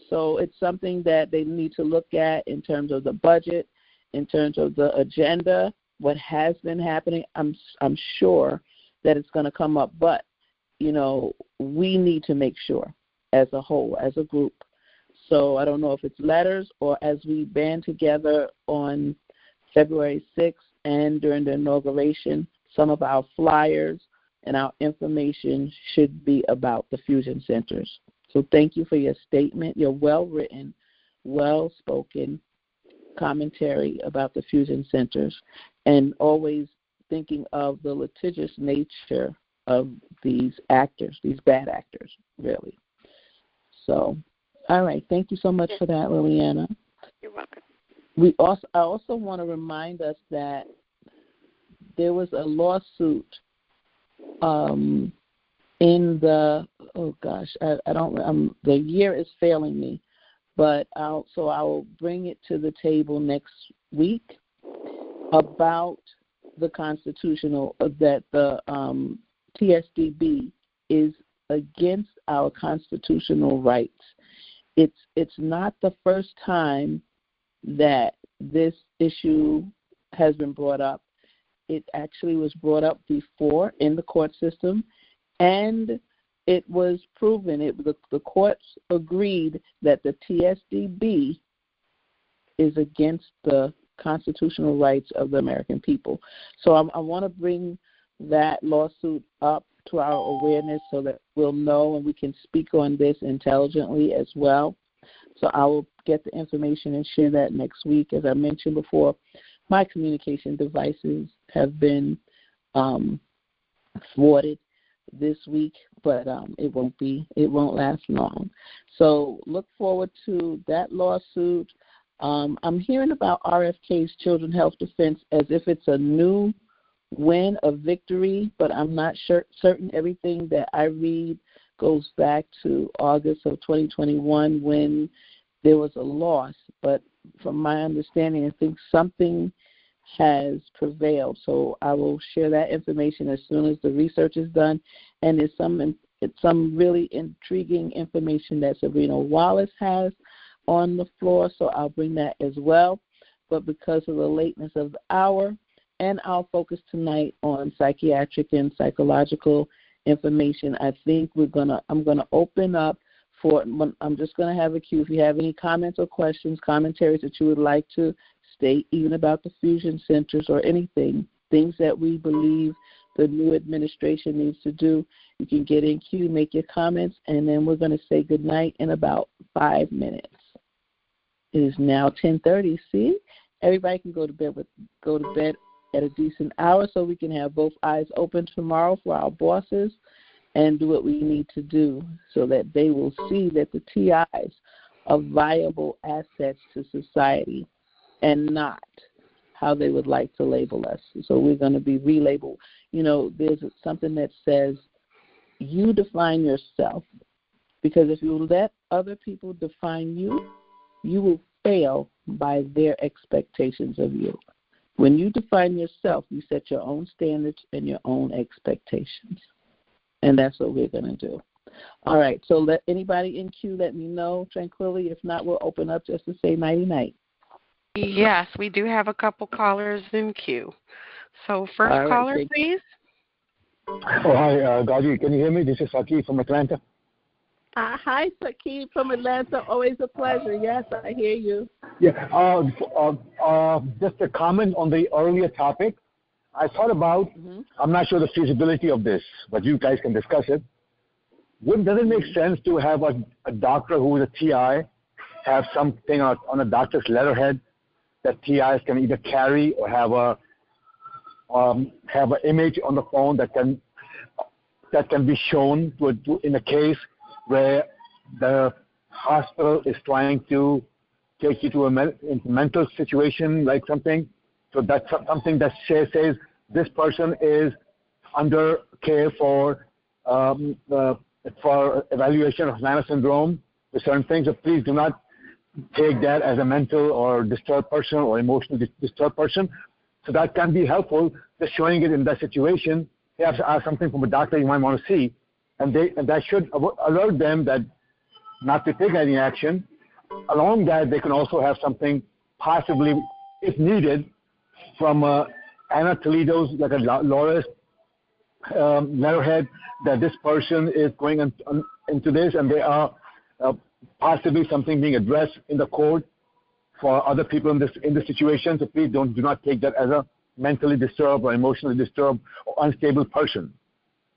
So it's something that they need to look at in terms of the budget, in terms of the agenda, what has been happening. I'm sure that it's going to come up, but we need to make sure as a whole, as a group. So I don't know if it's letters or as we band together on February 6th and during the inauguration, some of our flyers and our information should be about the fusion centers. So thank you for your statement, your well-written, well-spoken commentary about the fusion centers, and always thinking of the litigious nature of these actors, these bad actors, really. So, all right. Thank you so much for that, Liliana. You're welcome. I also want to remind us that there was a lawsuit in the the year is failing me, but I will bring it to the table next week about the constitutional that the TSDB is against our constitutional rights. It's not the first time that this issue has been brought up. It actually was brought up before in the court system, and it was proven. The courts agreed that the TSDB is against the constitutional rights of the American people. So I want to bring that lawsuit up to our awareness so that we'll know and we can speak on this intelligently as well. So I will get the information and share that next week. As I mentioned before, my communication devices have been thwarted this week, but it won't last long. So look forward to that lawsuit. I'm hearing about RFK's Children Health Defense as if it's a new win, a victory, but I'm not certain. Everything that I read goes back to August of 2021 when there was a loss. But from my understanding, I think something has prevailed. So I will share that information as soon as the research is done. And it's some really intriguing information that Sabrina Wallace has on the floor, so I'll bring that as well. But because of the lateness of the hour and our focus tonight on psychiatric and psychological information, I think I'm gonna open up for. I'm just gonna have a queue. If you have any comments or questions, commentaries that you would like to state, even about the fusion centers or anything, things that we believe the new administration needs to do, you can get in queue, make your comments, and then we're going to say goodnight in about 5 minutes. It is now 10:30. See, everybody can go to bed at a decent hour so we can have both eyes open tomorrow for our bosses and do what we need to do so that they will see that the TIs are viable assets to society and not how they would like to label us. So we're going to be relabeled. You know, there's something that says you define yourself, because if you let other people define you, you will fail by their expectations of you. When you define yourself, you set your own standards and your own expectations. And that's what we're going to do. All right, so let anybody in queue let me know tranquilly. If not, we'll open up just to say nighty-night. Yes, we do have a couple callers in queue. So first right, caller, please. Oh, hi, GoGi. Can you hear me? This is Saki from Atlanta. Hi, Saki from Atlanta. Always a pleasure. Yes, I hear you. Yeah, just a comment on the earlier topic. I thought about, I'm not sure the feasibility of this, but you guys can discuss it. Does it make sense to have a doctor who is a TI have something on a doctor's letterhead that TIs can either carry or have an image on the phone that can be shown in a case where the hospital is trying to take you to a mental situation, like something. So that's something that says this person is under care for evaluation of Havana syndrome with certain things. So please do not take that as a mental or disturbed person or emotionally disturbed person. So that can be helpful, just showing it in that situation. You have to ask something from a doctor you might want to see, and that should alert them that not to take any action. Along that, they can also have something possibly, if needed, from Anna Toledo's, like a lawyer's letterhead, that this person is going into this, and there are possibly something being addressed in the court for other people in this situation. So please do not take that as a mentally disturbed or emotionally disturbed or unstable person.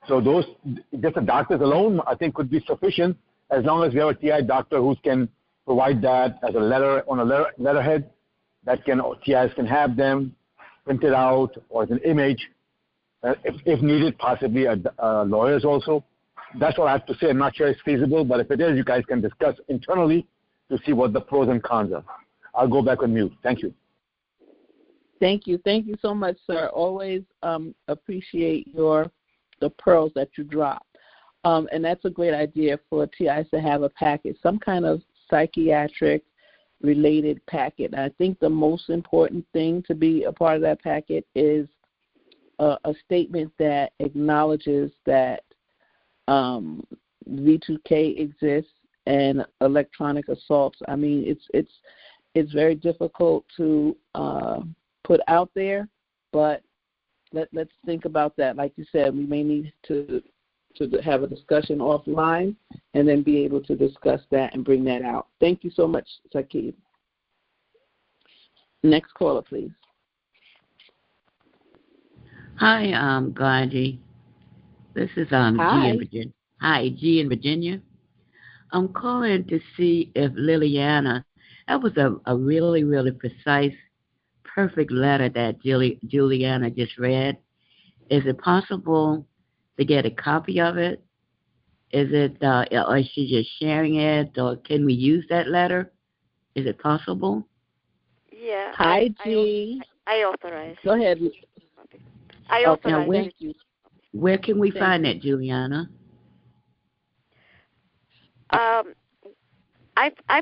So those, just the doctors alone, I think, could be sufficient, as long as we have a TI doctor who can provide that as a letter on a letterhead that TIs can have them printed out, or as an image, if needed, possibly lawyers also. That's what I have to say. I'm not sure it's feasible, but if it is, you guys can discuss internally to see what the pros and cons are. I'll go back on mute. Thank you. Thank you. Thank you so much, sir. Always appreciate the pearls that you drop. And that's a great idea for TIs to have a packet, some kind of psychiatric related packet. And I think the most important thing to be a part of that packet is a statement that acknowledges that V2K exists and electronic assaults. I mean, it's very difficult to put out there, but let's think about that. Like you said, we may need to have a discussion offline and then be able to discuss that and bring that out. Thank you so much, Sakib. Next caller, please. Hi, GoGi. This is G in Virginia. Hi, G in Virginia. I'm calling to see if Liliana, that was a really, really precise, perfect letter that Juliana just read. Is it possible to get a copy of it? Is it, or is she just sharing it, or can we use that letter? Is it possible? Yeah. Hi, G. I authorize. Go ahead. I authorize. Thank you. Where can we find that, Juliana? I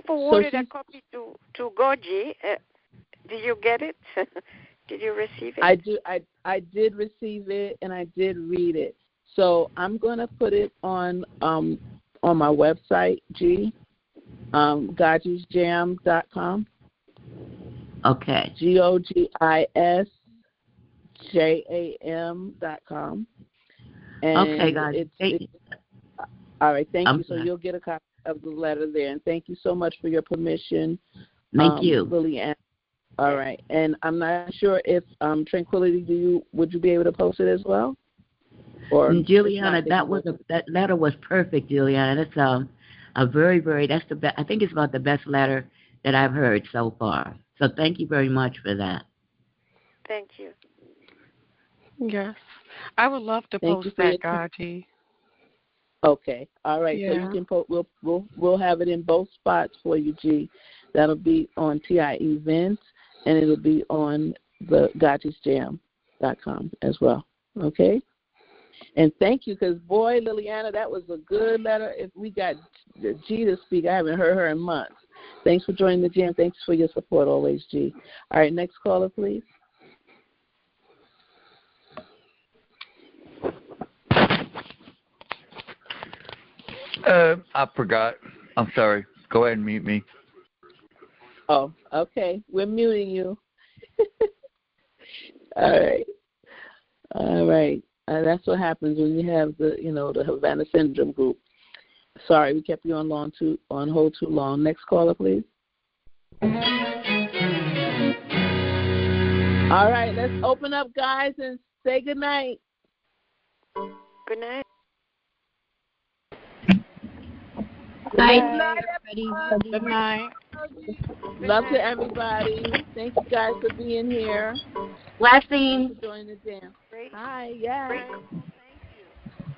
forwarded a copy to GoGi. Did you get it? Did you receive it? I did receive it, and I did read it. So I'm going to put it on my website, G, GoGisJam.com. Okay. GoGisJam.com. And okay, guys. All right, thank you. So you'll get a copy of the letter there. And thank you so much for your permission. Thank you. Liliana. All right. And I'm not sure if Tranquility, would you be able to post it as well? Or Juliana, that letter was perfect, Juliana. That's a very, very, that's the best. I think it's about the best letter that I've heard so far. So thank you very much for that. Thank you. Yes. I would love to post that, GoGi. Okay. All right. Yeah. So you can we'll have it in both spots for you, G. That'll be on TI Events, and it'll be on the GoGi'sJam.com as well. Okay. And thank you, because boy, Liliana, that was a good letter. If we got G to speak, I haven't heard her in months. Thanks for joining the jam. Thanks for your support always, G. All right, next caller, please. I forgot. I'm sorry. Go ahead and mute me. Oh, okay. We're muting you. All right. All right. That's what happens when you have the Havana Syndrome group. Sorry, we kept you on hold too long. Next caller, please. All right, let's open up, guys, and say good night. Good night. Good night, everybody. Good night. Love to everybody. Thank you guys for being here. Blessings. For joining the jam. Great. Hi, yeah. Great.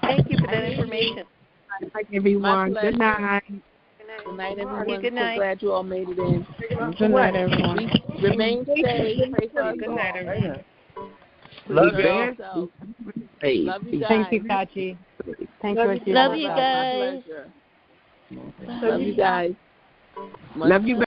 Thank you for that information. Good night, everyone. Good night. Good night, everyone. Good night. So glad you all made it in. Good night, everyone. Remain safe. Pray for us. Good night, everyone. Love you. Hey. Love you guys. Thank you, GoGi. Thank you. Love you guys. Love you guys. Love you.